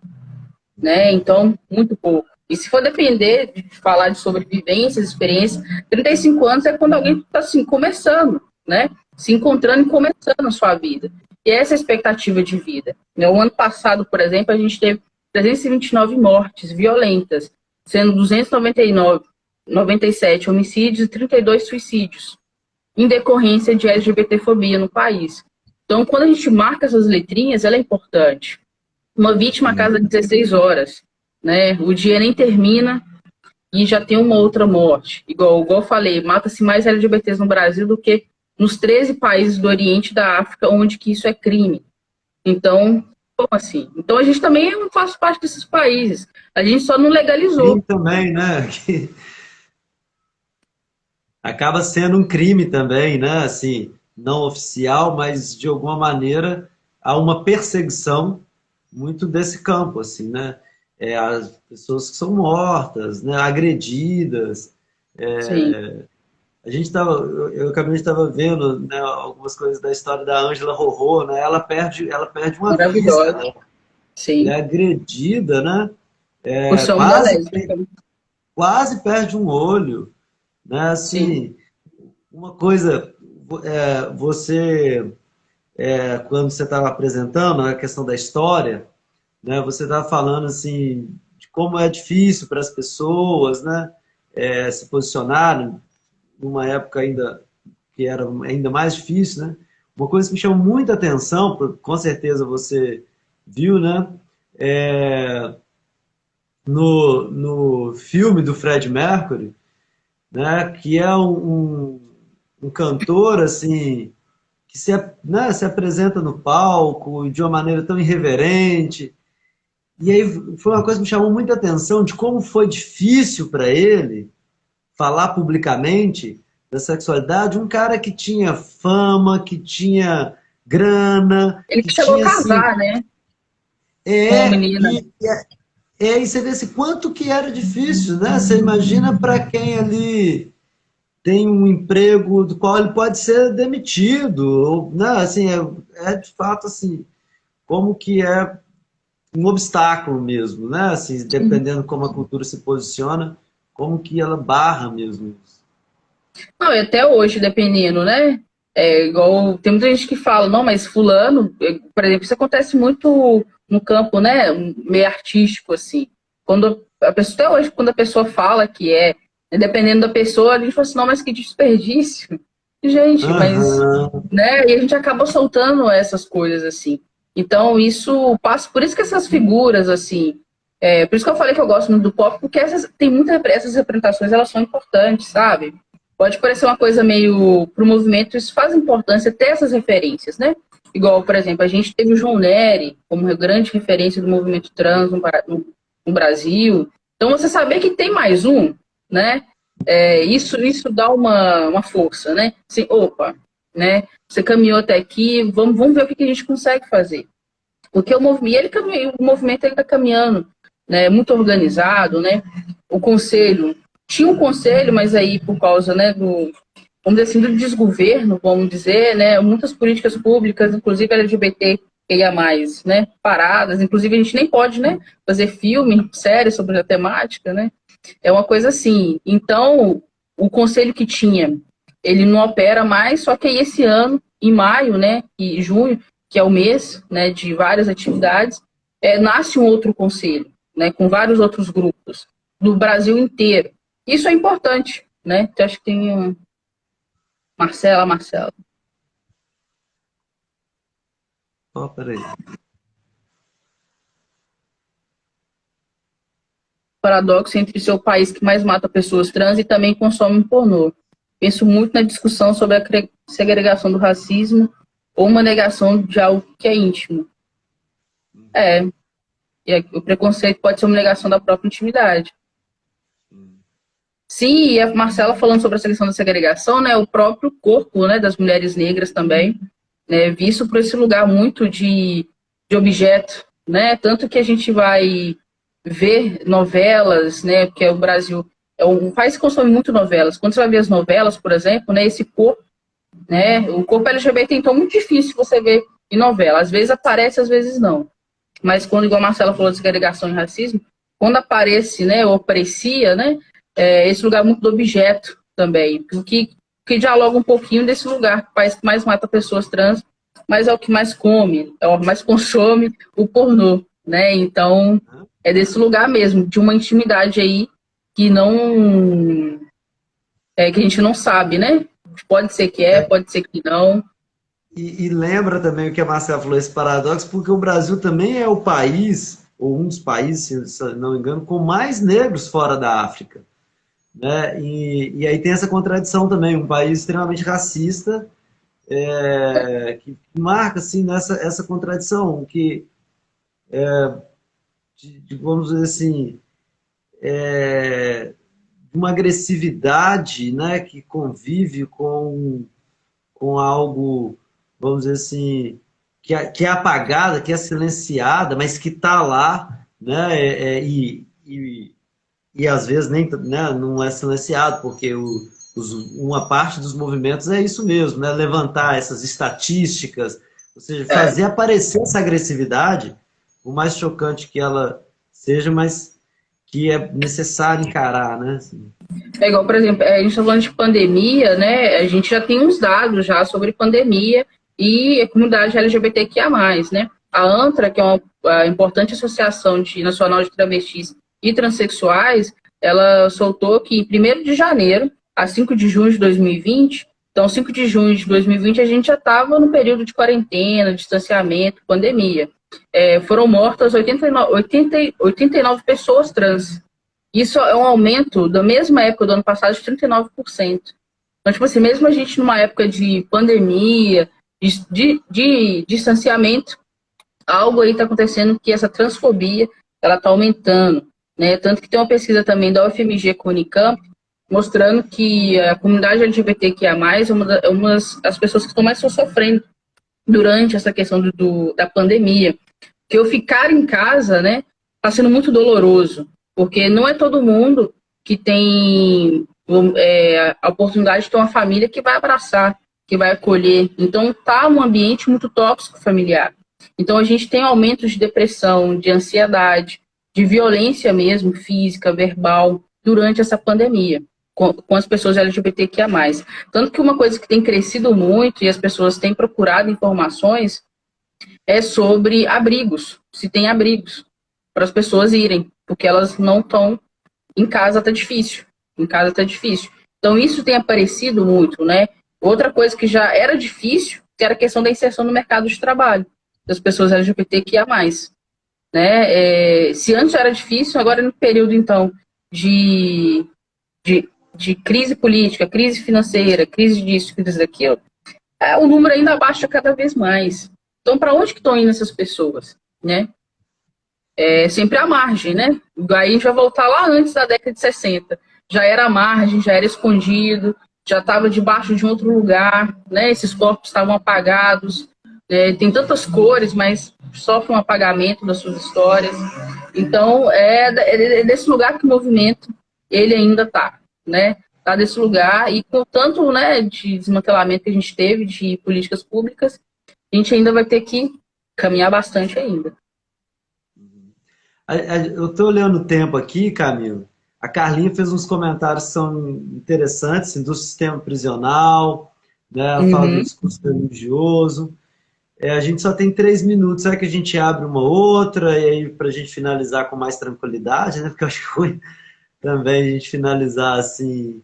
Né? Então, muito pouco. E se for depender de falar de sobrevivências, experiências, 35 anos é quando alguém está assim, começando, né? Se encontrando e começando a sua vida. E essa é a expectativa de vida. No ano passado, por exemplo, a gente teve 329 mortes violentas, sendo 297 homicídios e 32 suicídios, em decorrência de LGBTfobia no país. Então, quando a gente marca essas letrinhas, ela é importante. Uma vítima a cada 16 horas, né? O dia nem termina e já tem uma outra morte. Igual eu falei, mata-se mais LGBTs no Brasil do que nos 13 países do Oriente e da África, onde que isso é crime. Então, como assim? Então a gente também faz parte desses países. A gente só não legalizou. E também, né? Que acaba sendo um crime também, né? Assim, não oficial, mas de alguma maneira há uma perseguição muito desse campo, assim, né? As pessoas que são mortas, né? Agredidas. Sim, A gente eu acabei de estava vendo, né, algumas coisas da história da Ângela Rorô, né? Ela perde uma vista, maravilhosa. né? Ela Sim. é agredida, né? Por ser uma Quase, lésbica. quase perde um olho, né? Sim. Assim, uma coisa, você, quando você estava apresentando a questão da história, né? Você estava falando assim de como é difícil para as pessoas, né? Se posicionarem numa época ainda que era ainda mais difícil, né? Uma coisa que me chamou muita atenção, com certeza você viu, né? É, no filme do Fred Mercury, né? Que é um cantor assim que né, se apresenta no palco de uma maneira tão irreverente. E aí foi uma coisa que me chamou muita atenção de como foi difícil para ele falar publicamente da sexualidade, um cara que tinha fama, que tinha grana, Ele que chegou a tinha assim. casar, né? Com uma É, menina. e você vê assim, quanto que era difícil, né? Você imagina para quem ali tem um emprego do qual ele pode ser demitido, ou, né? Assim, é de fato assim, como que é um obstáculo mesmo, né? Assim, dependendo como a cultura se posiciona, como que ela barra mesmo isso. Não, e até hoje, dependendo, né? Igual, tem muita gente que fala, não, mas fulano, por exemplo, isso acontece muito no campo, né? Meio artístico, assim. Quando a pessoa, até hoje, quando a pessoa fala que dependendo da pessoa, a gente fala assim, não, mas que desperdício. Gente, mas, Aham. né? E a gente acaba soltando essas coisas, assim. Então, isso passa, por isso que essas figuras, assim, por isso que eu falei que eu gosto muito do pop, porque essas representações, elas são importantes, sabe? Pode parecer uma coisa meio pro movimento, isso faz importância ter essas referências, né? Igual, por exemplo, a gente teve o João Nery como grande referência do movimento trans no Brasil. Então, você saber que tem mais um, né? Isso dá uma força, né? Assim, opa, né? Você caminhou até aqui, vamos ver o que a gente consegue fazer. Porque o movimento ele está caminhando, né? Muito organizado, né? O conselho tinha um conselho, mas aí por causa, né, vamos dizer assim, do desgoverno, vamos dizer, né, muitas políticas públicas, inclusive LGBT ia mais, né, paradas, inclusive a gente nem pode, né, fazer filme, série sobre a temática, né, é uma coisa assim. Então, o conselho que tinha, ele não opera mais, só que aí esse ano, em maio, né, e junho, que é o mês, né, de várias atividades, nasce um outro conselho, né, com vários outros grupos, do Brasil inteiro. Isso é importante, né? Então, acho que tem Marcela. Ó, peraí. Paradoxo entre ser o país que mais mata pessoas trans e também consome pornô. Penso muito na discussão sobre a segregação do racismo ou uma negação de algo que é íntimo. O preconceito pode ser uma negação da própria intimidade. Sim, e a Marcela falando sobre essa questão da segregação, né, o próprio corpo, né, das mulheres negras também, né, visto por esse lugar muito de objeto, né, tanto que a gente vai ver novelas, né, porque o Brasil é um país que consome muito novelas. Quando você vai ver as novelas, por exemplo, né, esse corpo, né, o corpo LGBT, então, é muito difícil você ver em novela. Às vezes aparece, às vezes não. Mas quando, igual a Marcela falou de segregação e racismo, quando aparece, né, ou aprecia, né, esse lugar muito do objeto também, que dialoga um pouquinho desse lugar, que o país que mais mata pessoas trans, mas é o que mais come, é o que mais consome o pornô, né? Então, é desse lugar mesmo, de uma intimidade aí que não... que a gente não sabe, né? Pode ser que pode ser que não. E lembra também o que a Marcela falou, esse paradoxo, porque o Brasil também é o país, ou um dos países, se não me engano, com mais negros fora da África. Né? E aí tem essa contradição também, um país extremamente racista, que marca assim, essa contradição, que, vamos dizer assim, uma agressividade, né, que convive com algo, vamos dizer assim, que é apagada, que é silenciada, mas que está lá, né, e às vezes nem, né, não é silenciado, porque uma parte dos movimentos é isso mesmo, né, levantar essas estatísticas, ou seja, fazer aparecer essa agressividade, por mais chocante que ela seja, mas que é necessário encarar, né? Assim. É igual, por exemplo, a gente está falando de pandemia, né? A gente já tem uns dados já sobre pandemia e a comunidade LGBTQIA+, né? A ANTRA, que é uma importante associação nacional de travestis e transexuais, ela soltou que em 1º de janeiro a 5 de junho de 2020, então 5 de junho de 2020 a gente já estava no período de quarentena, distanciamento, pandemia. Foram mortas 89 pessoas trans. Isso é um aumento da mesma época do ano passado de 39%. Então, tipo assim, mesmo a gente numa época de pandemia, de distanciamento, algo aí está acontecendo que essa transfobia, ela está aumentando, né? Tanto que tem uma pesquisa também da UFMG com a Unicamp, mostrando que a comunidade LGBTQIA+, é uma das pessoas que estão mais sofrendo durante essa questão da pandemia. Que eu ficar em casa, né, está sendo muito doloroso, porque não é todo mundo que tem a oportunidade de ter uma família que vai abraçar, que vai acolher. Então, está um ambiente muito tóxico familiar. Então, a gente tem aumentos de depressão, de ansiedade, de violência mesmo, física, verbal, durante essa pandemia, com as pessoas LGBTQIA+. Tanto que uma coisa que tem crescido muito e as pessoas têm procurado informações é sobre abrigos, se tem abrigos para as pessoas irem, porque elas não estão em casa, tá difícil. Em casa tá difícil. Então isso tem aparecido muito, né? Outra coisa que já era difícil, que era a questão da inserção no mercado de trabalho das pessoas LGBTQIA+. Né? Se antes era difícil, agora no período então de crise política, crise financeira, crise disso, crise daquilo, o número ainda baixa cada vez mais. Então, para onde que estão indo essas pessoas, né? Sempre à margem, né? Aí a gente vai voltar lá antes da década de 60. Já era à margem, já era escondido, já estava debaixo de um outro lugar, né? Esses corpos estavam apagados, tem tantas cores, mas sofrem um apagamento das suas histórias. Então, é desse lugar que o movimento, ele ainda está, né? Está desse lugar, e com tanto, né, de desmantelamento que a gente teve de políticas públicas, a gente ainda vai ter que caminhar bastante ainda. Eu estou olhando o tempo aqui, Camilo. A Carlinha fez uns comentários que são interessantes, assim, do sistema prisional, né? Ela fala do discurso religioso. A gente só tem 3 minutos. Será que a gente abre uma outra? E aí, para a gente finalizar com mais tranquilidade, né? Porque eu acho que foi também a gente finalizar assim,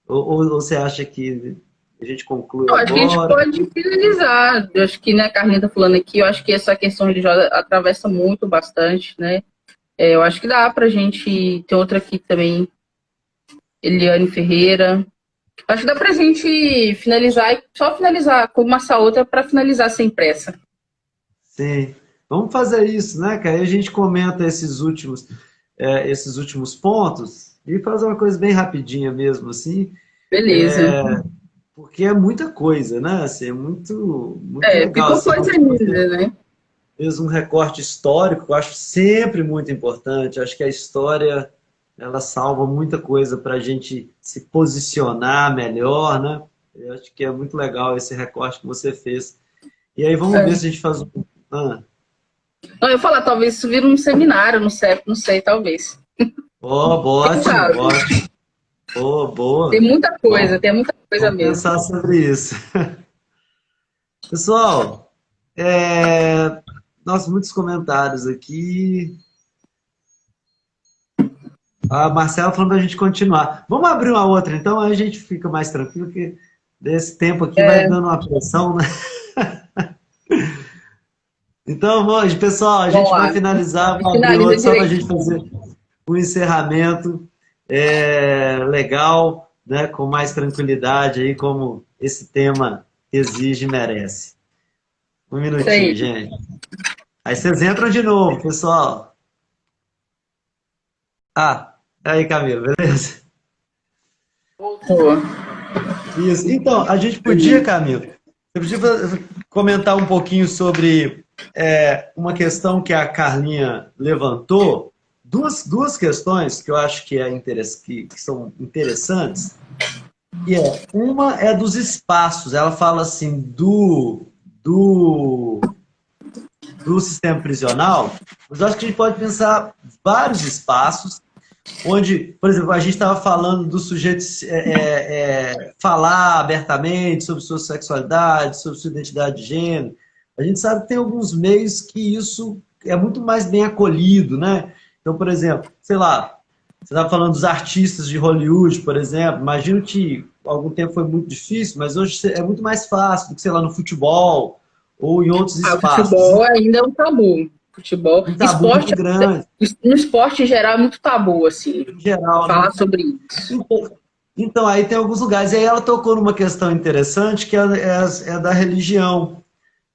Ou você acha que a gente conclui Eu acho que a gente agora? pode finalizar. Eu acho que, né, a Carlinha tá falando aqui, eu acho que essa questão religiosa atravessa muito, bastante, né? Eu acho que dá pra gente. Tem outra aqui também, Eliane Ferreira. Acho que dá pra gente finalizar e só finalizar com uma essa outra para finalizar sem pressa. Sim. Vamos fazer isso, né, cara? Aí a gente comenta esses últimos pontos e faz uma coisa bem rapidinha mesmo, assim, Beleza. porque é muita coisa, né? Assim, é muito legal. Ficou Assim, coisa ainda, né? fez um recorte histórico que eu acho sempre muito importante. Acho que a história ela salva muita coisa para a gente se posicionar melhor, né? Eu acho que é muito legal esse recorte que você fez. E aí vamos ver É. se a gente faz um. Ah, Não, eu ia falar, talvez isso vira um seminário no CEP, não sei, talvez. Quem ótimo, sabe? ótimo. Boa, Tem boa. muita coisa, Vamos, tem muita coisa vamos mesmo. pensar sobre isso. Pessoal, nossa, muitos comentários aqui. A Marcela falando para a gente continuar. Vamos abrir uma outra, então, aí a gente fica mais tranquilo, porque desse tempo aqui vai dando uma pressão, né? Então, hoje, pessoal, a Vamos gente vai lá. finalizar, vai abrir Finaliza outro, só para a direito. gente fazer um encerramento legal, né? Com mais tranquilidade aí, como esse tema exige e merece. Um Isso minutinho, aí. gente. Aí vocês entram de novo, pessoal. Ah, aí, Camila, beleza? Boa. Isso. Então, a gente podia, Camilo, eu podia comentar um pouquinho sobre uma questão que a Carlinha levantou, duas questões que eu acho que são interessantes. Uma é dos espaços. Ela fala assim do sistema prisional, mas eu acho que a gente pode pensar vários espaços onde, por exemplo, a gente estava falando do sujeito falar abertamente sobre sua sexualidade, sobre sua identidade de gênero. A gente sabe que tem alguns meios que isso é muito mais bem acolhido, né? Então, por exemplo, sei lá, você estava falando dos artistas de Hollywood, por exemplo. Imagino que algum tempo foi muito difícil, mas hoje é muito mais fácil do que, sei lá, no futebol ou em outros O espaços. futebol ainda é um tabu. Futebol, Um tabu muito esporte, grande, no esporte em geral é muito tabu, assim, em geral, né? falar sobre isso. Então, aí tem alguns lugares. E aí ela tocou numa questão interessante, que é da religião,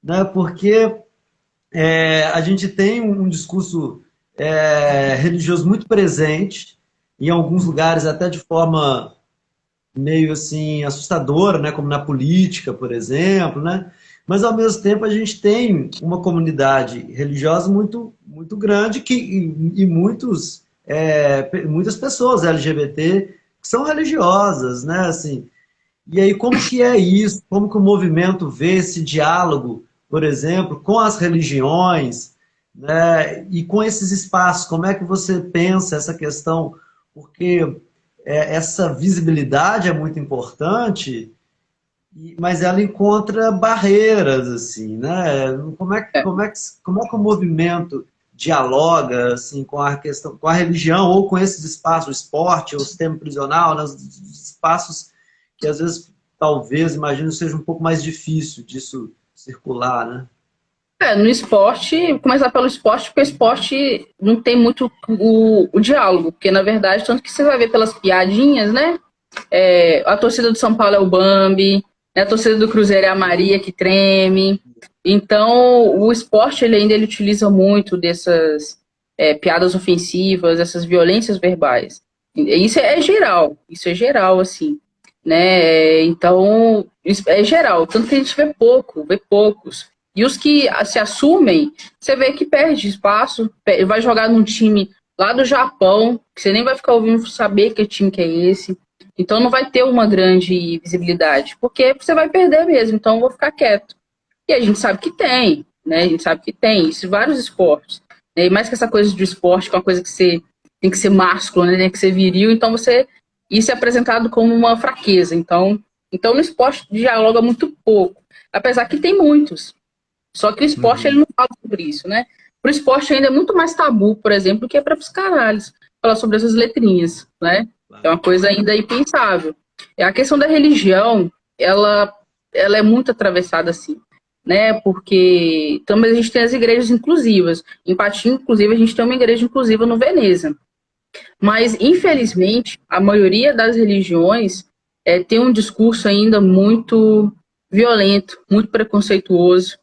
né? Porque a gente tem um discurso religioso muito presente, em alguns lugares até de forma meio assim assustadora, né? Como na política, por exemplo, né? Mas, ao mesmo tempo, a gente tem uma comunidade religiosa muito, muito grande e muitas pessoas LGBT que são religiosas, né? Assim, e aí, como que é isso? Como que o movimento vê esse diálogo, por exemplo, com as religiões, né? E com esses espaços? Como é que você pensa essa questão? Porque essa visibilidade é muito importante, mas ela encontra barreiras, assim, né? Como é que o movimento dialoga assim com a questão, com a religião ou com esses espaços, o esporte, o sistema prisional, né? Os espaços que às vezes, talvez, imagino, seja um pouco mais difícil disso circular, né? No esporte, começar pelo esporte, porque o esporte não tem muito o diálogo, porque na verdade, tanto que você vai ver pelas piadinhas, né? A torcida do São Paulo é o Bambi, né? A torcida do Cruzeiro é a Maria que treme. Então, o esporte ele utiliza muito dessas piadas ofensivas, essas violências verbais. Isso é geral, assim, né? Então, isso é geral, tanto que a gente vê poucos. E os que se assumem, você vê que perde espaço, vai jogar num time lá do Japão, que você nem vai ficar ouvindo saber que time que é esse. Então não vai ter uma grande visibilidade, porque você vai perder mesmo, então eu vou ficar quieto. E a gente sabe que tem, né? A gente sabe que tem isso em vários esportes. Né? E mais que essa coisa de esporte, que é uma coisa que você tem que ser másculo, né? Tem que ser viril, então isso é apresentado como uma fraqueza. Então no esporte dialoga muito pouco, apesar que tem muitos. Só que o esporte ele não fala sobre isso, né? Para o esporte ainda é muito mais tabu, por exemplo, que é para psicanálise falar sobre essas letrinhas, né? É uma coisa ainda impensável. A questão da religião, ela é muito atravessada assim, né? Porque também a gente tem as igrejas inclusivas. Em Patinho, inclusive, a gente tem uma igreja inclusiva no Veneza. Mas, infelizmente, a maioria das religiões tem um discurso ainda muito violento, muito preconceituoso,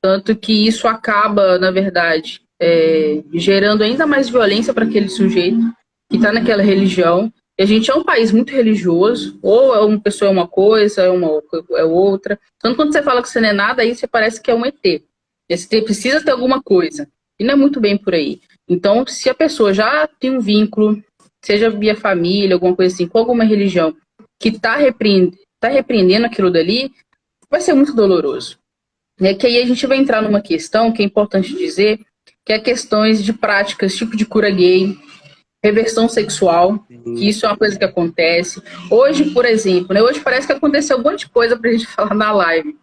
tanto que isso acaba, na verdade, gerando ainda mais violência para aquele sujeito que está naquela religião. E a gente é um país muito religioso, ou uma pessoa é uma coisa, é outra. Tanto quando você fala que você não é nada, aí você parece que é um ET. Você precisa ter alguma coisa. E não é muito bem por aí. Então, se a pessoa já tem um vínculo, seja via família, alguma coisa assim, com alguma religião, que está repreendendo aquilo dali, vai ser muito doloroso. Que aí a gente vai entrar numa questão que é importante dizer, que é questões de práticas, tipo de cura gay, reversão sexual, que isso é uma coisa que acontece. Hoje, por exemplo, né, hoje parece que aconteceu um monte de coisa pra gente falar na live.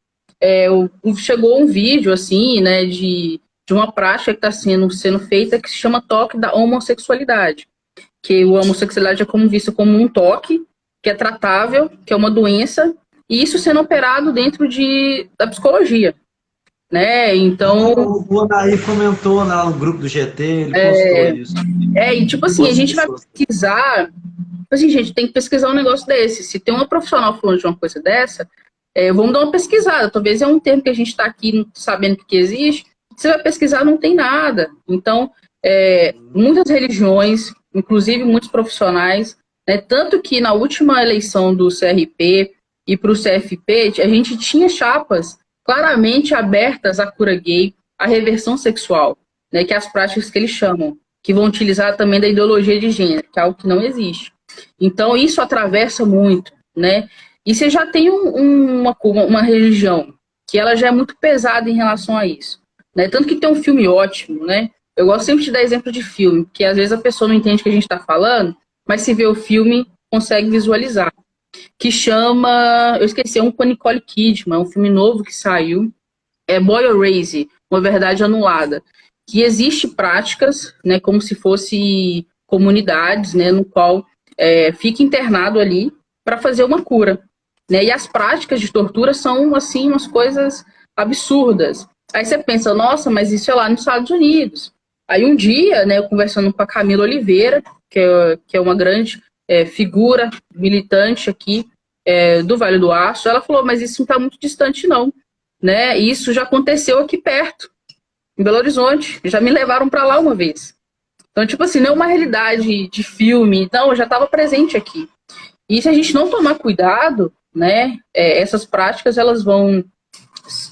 Chegou um vídeo, assim, né, de uma prática que está sendo feita que se chama toque da homossexualidade. Que a homossexualidade é vista como um toque, que é tratável, que é uma doença, e isso sendo operado dentro da psicologia. Né? Então, o Anaí comentou lá no grupo do GT, ele postou isso. E tipo assim, a gente vai pesquisar, assim, gente, tem que pesquisar um negócio desse. Se tem uma profissional falando de uma coisa dessa, vamos dar uma pesquisada. Talvez é um termo que a gente está aqui sabendo que existe, você vai pesquisar, não tem nada. Então, muitas religiões, inclusive muitos profissionais, né, tanto que na última eleição do CRP e para o CFP, a gente tinha chapas claramente abertas à cura gay, à reversão sexual, né, que é as práticas que eles chamam, que vão utilizar também da ideologia de gênero, que é algo que não existe. Então, isso atravessa muito, né? E você já tem uma religião que ela já é muito pesada em relação a isso, né? Tanto que tem um filme ótimo, né? Eu gosto sempre de dar exemplo de filme, porque às vezes a pessoa não entende o que a gente está falando, mas se vê o filme, consegue visualizar. Que chama, eu esqueci, com Nicole Kidman, é um filme novo que saiu, Boy Erased, Uma Verdade Anulada, que existe práticas, né, como se fosse comunidades, né, no qual fica internado ali para fazer uma cura, né, e as práticas de tortura são, assim, umas coisas absurdas. Aí você pensa, nossa, mas isso é lá nos Estados Unidos. Aí um dia, né, eu conversando com a Camila Oliveira, que é uma grande figura militante aqui do Vale do Aço, ela falou, mas isso não está muito distante não, né? Isso já aconteceu aqui perto, em Belo Horizonte, já me levaram para lá uma vez. Então, tipo assim, não é uma realidade de filme, não, já estava presente aqui. E se a gente não tomar cuidado, né, essas práticas elas vão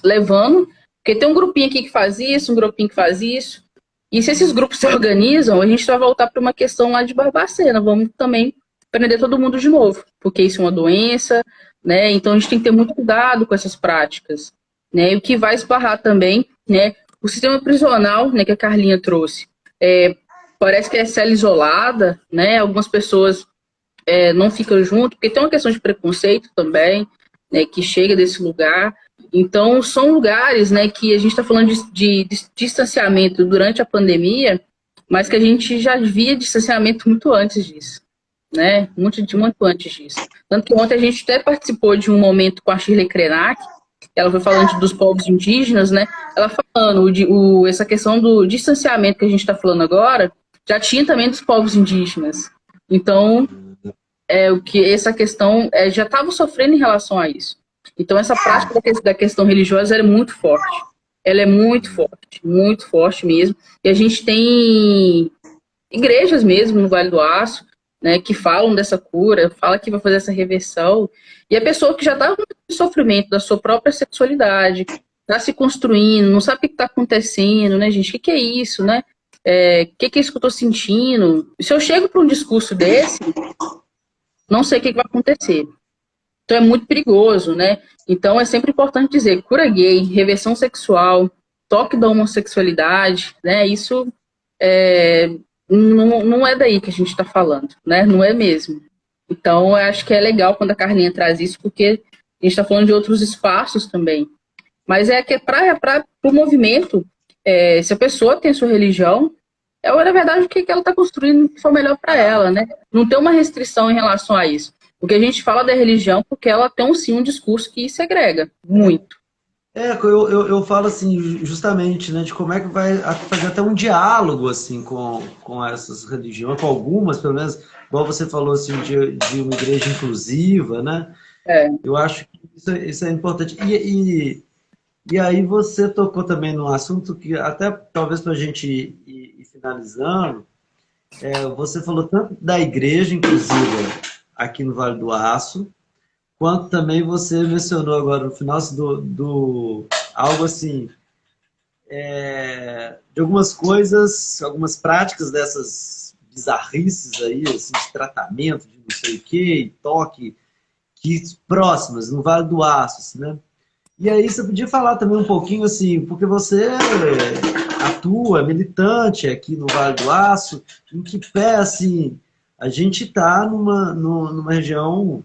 levando, porque tem um grupinho aqui que faz isso, um grupinho que faz isso, e se esses grupos se organizam, a gente vai voltar para uma questão lá de Barbacena, vamos também prender todo mundo de novo, porque isso é uma doença, né? Então a gente tem que ter muito cuidado com essas práticas, né? E o que vai esbarrar também, né? O sistema prisional, né, que a Carlinha trouxe, parece que é cela isolada, né? Algumas pessoas não ficam junto, porque tem uma questão de preconceito também, né, que chega desse lugar. Então são lugares, né, que a gente está falando de distanciamento durante a pandemia, mas que a gente já via distanciamento muito antes disso. Né? Muito antes disso. Tanto que ontem a gente até participou de um momento com a Shirley Krenak, ela foi falando dos povos indígenas, né? Ela falando essa questão do distanciamento que a gente está falando agora, já tinha também dos povos indígenas. Então, essa questão já estava sofrendo em relação a isso. Então, essa prática da questão religiosa ela é muito forte. Ela é muito forte mesmo. E a gente tem igrejas mesmo no Vale do Aço, né, que falam dessa cura, fala que vai fazer essa reversão, e a pessoa que já está com sofrimento da sua própria sexualidade, está se construindo, não sabe o que está acontecendo, né, gente? O que é isso, né? O que é isso que eu estou sentindo? Se eu chego para um discurso desse, não sei o que vai acontecer. Então é muito perigoso, né? Então é sempre importante dizer, cura gay, reversão sexual, toque da homossexualidade, né? Isso não é daí que a gente está falando, né? Não é mesmo. Então, eu acho que é legal quando a Carlinha traz isso, porque a gente está falando de outros espaços também. Mas que para o movimento, se a pessoa tem a sua religião, na verdade, o que ela está construindo for melhor para ela, né? Não tem uma restrição em relação a isso. Porque a gente fala da religião porque ela tem, sim, um discurso que segrega muito. Eu falo assim, justamente, né, de como é que vai fazer até um diálogo, assim, com essas religiões, com algumas, pelo menos, igual você falou, assim, de uma igreja inclusiva, né? É. Eu acho que isso é importante. E aí você tocou também num assunto que, até talvez para a gente ir finalizando, você falou tanto da igreja inclusiva aqui no Vale do Aço, quanto também você mencionou agora no final assim, do algo assim, de algumas coisas, algumas práticas dessas bizarrices aí, assim, de tratamento, de não sei o quê, toque, que próximas, no Vale do Aço, assim, né? E aí você podia falar também um pouquinho assim, porque você atua, é militante aqui no Vale do Aço, em que pé, assim, a gente está numa região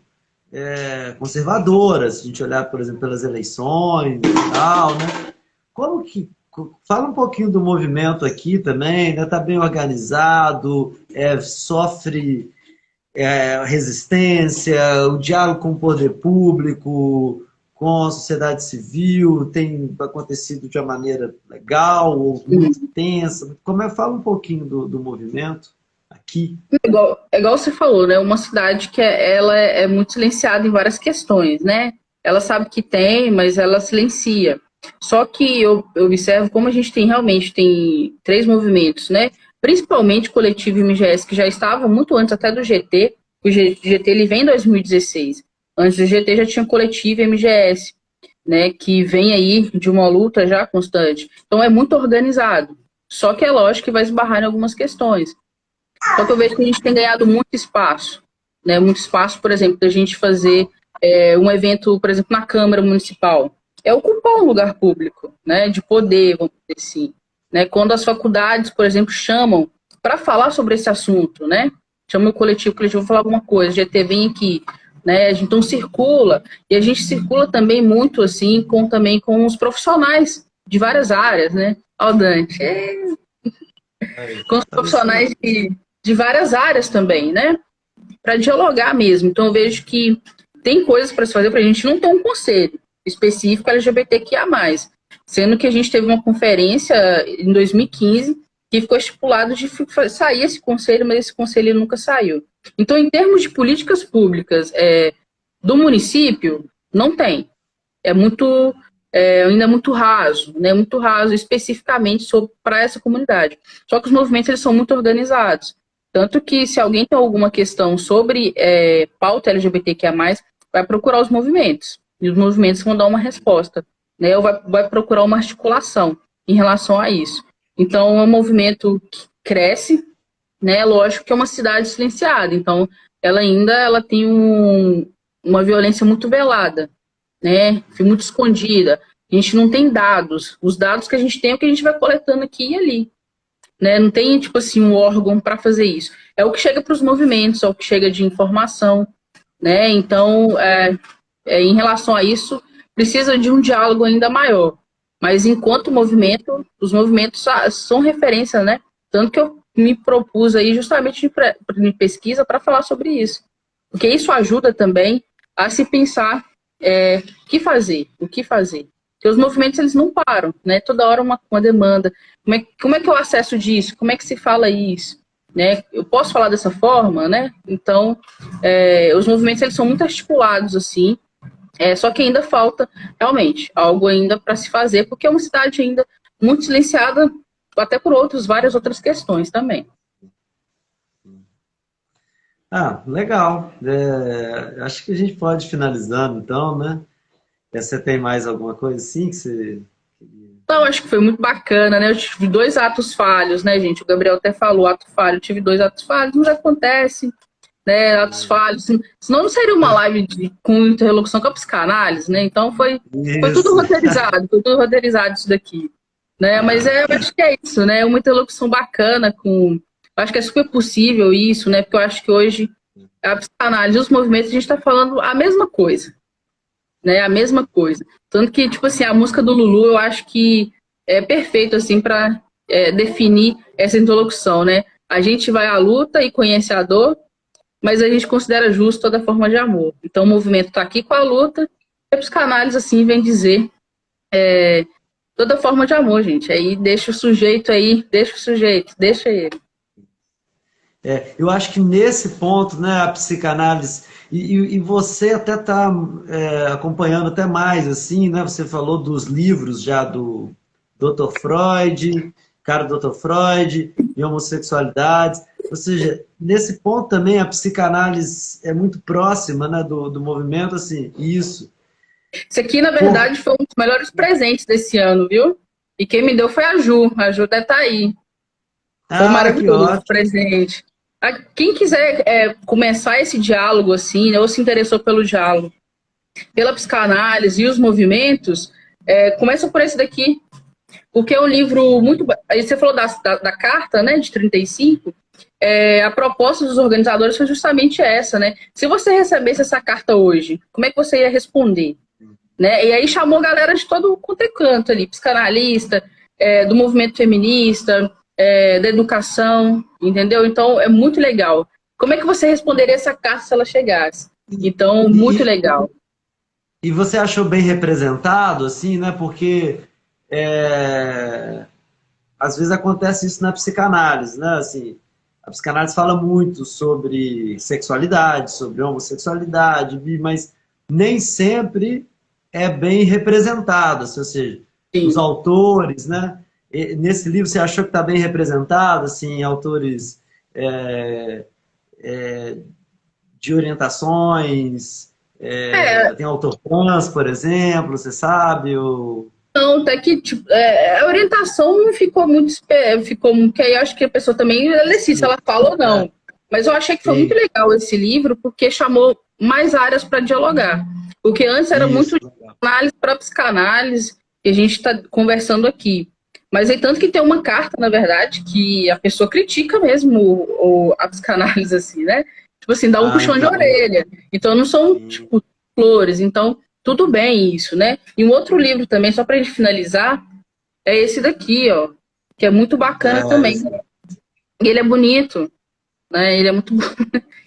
conservadora, se a gente olhar, por exemplo, pelas eleições e tal, né? Como que... Fala um pouquinho do movimento aqui também, né? Está bem organizado, sofre resistência, o diálogo com o poder público, com a sociedade civil, tem acontecido de uma maneira legal ou muito tensa? Fala um pouquinho do movimento aqui. É igual você falou, né? Uma cidade que ela é muito silenciada em várias questões, né? Ela sabe que tem, mas ela silencia. Só que eu observo como a gente realmente tem 3 movimentos, né? Principalmente o coletivo MGS, que já estava muito antes até do GT. O GT ele vem em 2016. Antes do GT já tinha o coletivo MGS, né? Que vem aí de uma luta já constante. Então é muito organizado. Só que é lógico que vai esbarrar em algumas questões. Só que eu vejo que a gente tem ganhado muito espaço, né? Muito espaço, por exemplo, da gente fazer um evento, por exemplo, na Câmara Municipal. É ocupar um lugar público, né? De poder, vamos dizer assim. Né? Quando as faculdades, por exemplo, chamam para falar sobre esse assunto, né? Chama o coletivo vai falar alguma coisa, o GT vem aqui, né? A gente então circula, e a gente circula também muito, assim, também com os profissionais de várias áreas, né? Ó, Dante, com os profissionais de várias áreas também, né? Para dialogar mesmo. Então, eu vejo que tem coisas para se fazer para a gente não ter um conselho específico LGBTQIA+. Sendo que a gente teve uma conferência em 2015 que ficou estipulado de sair esse conselho, mas esse conselho nunca saiu. Então, em termos de políticas públicas do município, não tem. Ainda é muito raso, né? Muito raso especificamente para essa comunidade. Só que os movimentos eles são muito organizados. Tanto que se alguém tem alguma questão sobre pauta LGBTQIA+, vai procurar os movimentos. E os movimentos vão dar uma resposta, né? Ou vai procurar uma articulação em relação a isso. Então, é um movimento que cresce, né? Lógico que é uma cidade silenciada. Então, ela tem uma violência muito velada, né? Muito escondida. A gente não tem dados. Os dados que a gente tem é o que a gente vai coletando aqui e ali. Né? Não tem, tipo assim, um órgão para fazer isso. É o que chega para os movimentos, é o que chega de informação, né? Então, em relação a isso, precisa de um diálogo ainda maior. Mas, enquanto movimento, os movimentos são referência, né? Tanto que eu me propus aí justamente de pesquisa para falar sobre isso. Porque isso ajuda também a se pensar o que fazer. Porque os movimentos, eles não param, né? Toda hora uma demanda. Como é que eu acesso disso? Como é que se fala isso? Né? Eu posso falar dessa forma, né? Então, os movimentos, eles são muito articulados, assim. Só que ainda falta, realmente, algo ainda para se fazer, porque é uma cidade ainda muito silenciada, até por várias outras questões também. Ah, legal. Acho que a gente pode ir finalizando, então, né? Você tem mais alguma coisa assim que você... Então, acho que foi muito bacana, né? Eu tive 2 atos falhos, né, gente? O Gabriel até falou, ato falho. Eu tive 2 atos falhos, mas acontece, né? Atos falhos. Senão não seria uma live com interlocução com a psicanálise, né? Então, foi tudo roteirizado isso daqui. Né? Mas eu acho que é isso, né? Uma interlocução bacana eu acho que é super possível isso, né? Porque eu acho que hoje a psicanálise e os movimentos, a gente está falando a mesma coisa. Né, a mesma coisa. Tanto que, tipo assim, a música do Lulu, eu acho que é perfeito, assim, para definir essa interlocução, né? A gente vai à luta e conhece a dor, mas a gente considera justo toda forma de amor. Então o movimento está aqui com a luta, e a psicanálise, assim, vem dizer toda forma de amor, gente. Aí deixa o sujeito aí, deixa ele. Eu acho que nesse ponto, né, a psicanálise, e você até está acompanhando até mais, assim, né, você falou dos livros já do Dr. Freud, cara do Dr. Freud, e homossexualidades, ou seja, nesse ponto também a psicanálise é muito próxima, né, do movimento, assim, isso. Isso aqui, na verdade, foi um dos melhores presentes desse ano, viu? E quem me deu foi a Ju deve estar aí. Foi maravilhoso esse presente. Quem quiser começar esse diálogo assim, né, ou se interessou pelo diálogo, pela psicanálise e os movimentos, começa por esse daqui. Porque é um livro muito... Aí você falou da carta, né, de 35. A proposta dos organizadores foi justamente essa, né? Se você recebesse essa carta hoje, como é que você ia responder? Né? E aí chamou galera de todo quanto é canto ali, psicanalista, do movimento feminista, da educação, entendeu? Então, é muito legal. Como é que você responderia essa carta se ela chegasse? Então, muito legal. E você achou bem representado, assim, né? Porque às vezes acontece isso na psicanálise, né? Assim, a psicanálise fala muito sobre sexualidade, sobre homossexualidade, mas nem sempre é bem representado, ou seja, sim, os autores, né? Nesse livro você achou que está bem representado, assim, autores de orientações, tem autor trans, por exemplo, você sabe? Não, até que tipo, a orientação não ficou muito... que aí eu acho que a pessoa também decide se ela fala ou não. Mas eu achei que foi muito legal esse livro, porque chamou mais áreas para dialogar. Porque antes era muito análise para psicanálise, que a gente está conversando aqui. Mas é tanto que tem uma carta, na verdade, que a pessoa critica mesmo a psicanálise, assim, né? Tipo assim, dá um puxão de orelha. Então não são, tipo, flores. Então, tudo bem isso, né? E um outro livro também, só pra gente finalizar, é esse daqui, ó. Que é muito bacana também. E ele é bonito, né? Ele é muito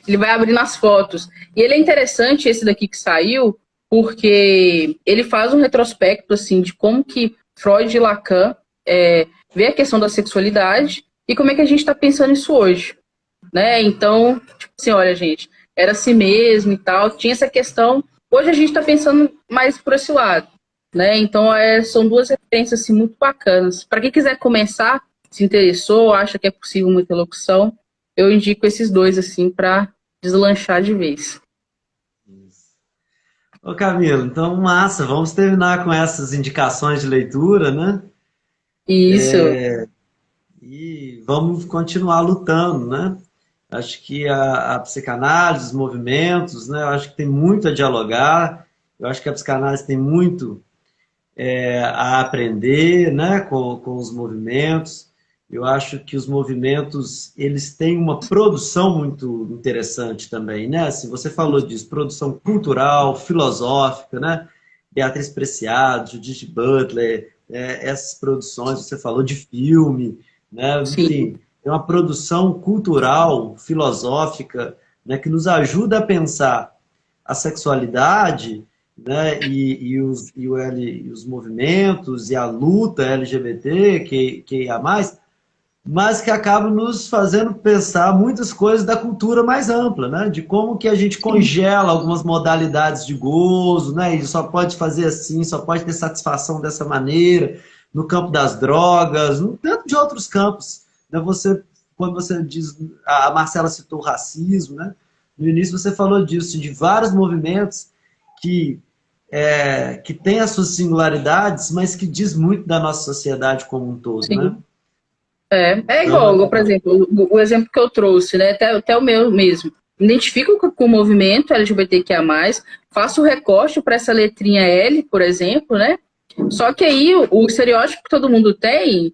ele vai abrir nas fotos. E ele é interessante, esse daqui que saiu, porque ele faz um retrospecto, assim, de como que Freud e Lacan vê a questão da sexualidade e como é que a gente está pensando isso hoje, né? Então, tipo assim, olha, gente, era assim mesmo e tal, tinha essa questão. Hoje a gente está pensando mais por esse lado, né? Então, são duas referências, assim, muito bacanas. Para quem quiser começar, se interessou, acha que é possível uma interlocução, eu indico esses dois, assim, para deslanchar de vez. Ô Camilo, então massa, vamos terminar com essas indicações de leitura, né? Isso. E vamos continuar lutando, né? Acho que a psicanálise, os movimentos, né? Eu acho que tem muito a dialogar, eu acho que a psicanálise tem muito a aprender, né? Com os movimentos. Eu acho que os movimentos, eles têm uma produção muito interessante também, né? Se você falou disso, produção cultural, filosófica, né? Beatriz Preciado, Judith Butler, essas produções, você falou de filme, né? Enfim, é uma produção cultural, filosófica, né? Que nos ajuda a pensar a sexualidade, né? E os movimentos e a luta LGBT, que há mais, mas que acaba nos fazendo pensar muitas coisas da cultura mais ampla, né? De como que a gente congela algumas modalidades de gozo, né? E só pode fazer assim, só pode ter satisfação dessa maneira, no campo das drogas, no tanto de outros campos. Né? Quando você diz, a Marcela citou o racismo, né? No início você falou disso, de vários movimentos que tem as suas singularidades, mas que diz muito da nossa sociedade como um todo, né? Igual, por exemplo, o exemplo que eu trouxe, né? Até o meu mesmo. Identifico com o movimento LGBTQIA+, faço o recorte para essa letrinha L, por exemplo, né? Só que aí o estereótipo que todo mundo tem,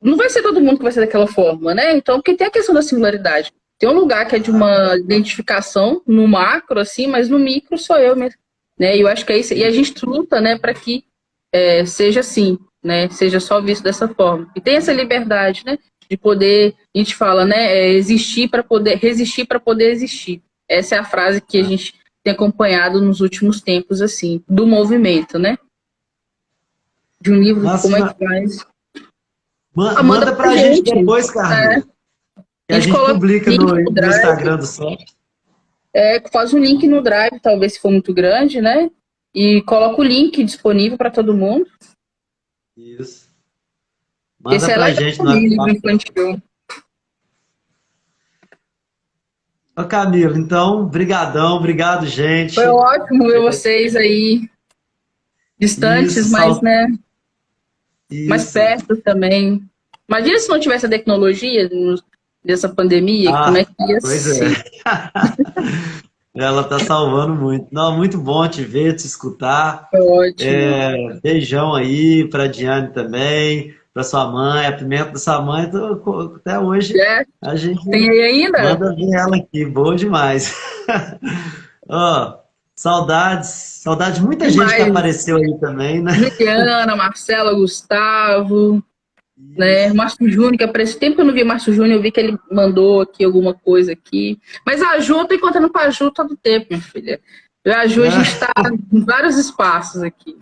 não vai ser todo mundo que vai ser daquela forma, né? Então, porque tem a questão da singularidade. Tem um lugar que é de uma identificação no macro, assim, mas no micro sou eu mesmo. Né? E eu acho que é isso. E a gente luta, né, para que seja assim, né? Seja só visto dessa forma. E tem essa liberdade, né? De poder a gente fala, né? Existir para poder, resistir para poder existir. Essa é a frase que a gente tem acompanhado nos últimos tempos, assim, do movimento, né? De um livro, Nossa, como é que faz? manda pra gente depois, Carlinhos. Que a gente coloca publica link no Drive, Instagram do site. faz um link no Drive, talvez se for muito grande, né? E coloca o link disponível para todo mundo. Isso. Manda Esse é pra legal gente no também, livro WhatsApp. infantil. Ô, Camilo, então, brigadão, obrigado, gente. Foi ótimo ver vocês aí, distantes, Isso, mas, né, mais isso. perto também. Imagina se não tivesse a tecnologia dessa pandemia, como é que ia Pois ser? é. Ela tá salvando muito. Não, muito bom te ver, te escutar. Foi ótimo. Beijão aí pra Diane também, pra sua mãe, a pimenta da sua mãe, até hoje É, a gente tem aí ainda? manda ver ela aqui, boa demais. Ó, saudades de muita gente que Demais. apareceu aí também, né? Juliana, Marcela, Gustavo, né? Isso. Márcio Júnior, que aparece tempo que eu não vi Márcio Júnior, eu vi que ele mandou aqui alguma coisa aqui. Mas a Ju, eu tô encontrando com a Ju todo tempo, minha filha. Eu e a Ju, a gente tá em vários espaços aqui,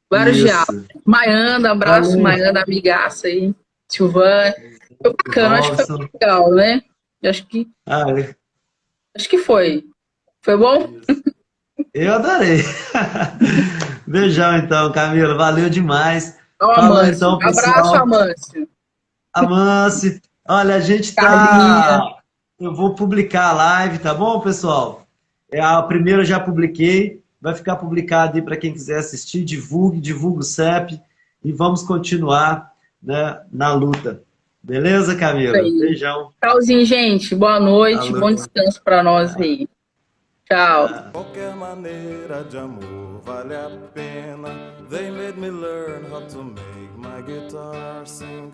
vários diálogos. Isso. Maiana, abraço, Valeu, Maiana, amigaça aí. Silvana. Foi bacana, acho que foi Robson. legal, né? Eu Ah, acho que foi. Foi bom? eu adorei. Beijão então, Camila, valeu demais. Ó, Falou Amâncio. então, Abraço, pessoal. Amâncio. Amance, olha, a gente Carlinha. tá. Eu vou publicar a live, tá bom, pessoal? A primeira eu já publiquei, vai ficar publicado aí para quem quiser assistir. Divulgue o CEP e vamos continuar, né, na luta. Beleza, Isso Camila? aí. Beijão. Tchauzinho, gente. Boa noite. Bom Alô. descanso pra nós aí. Tchau. Qualquer maneira de amor vale a pena. They made me learn how to make my guitar sing.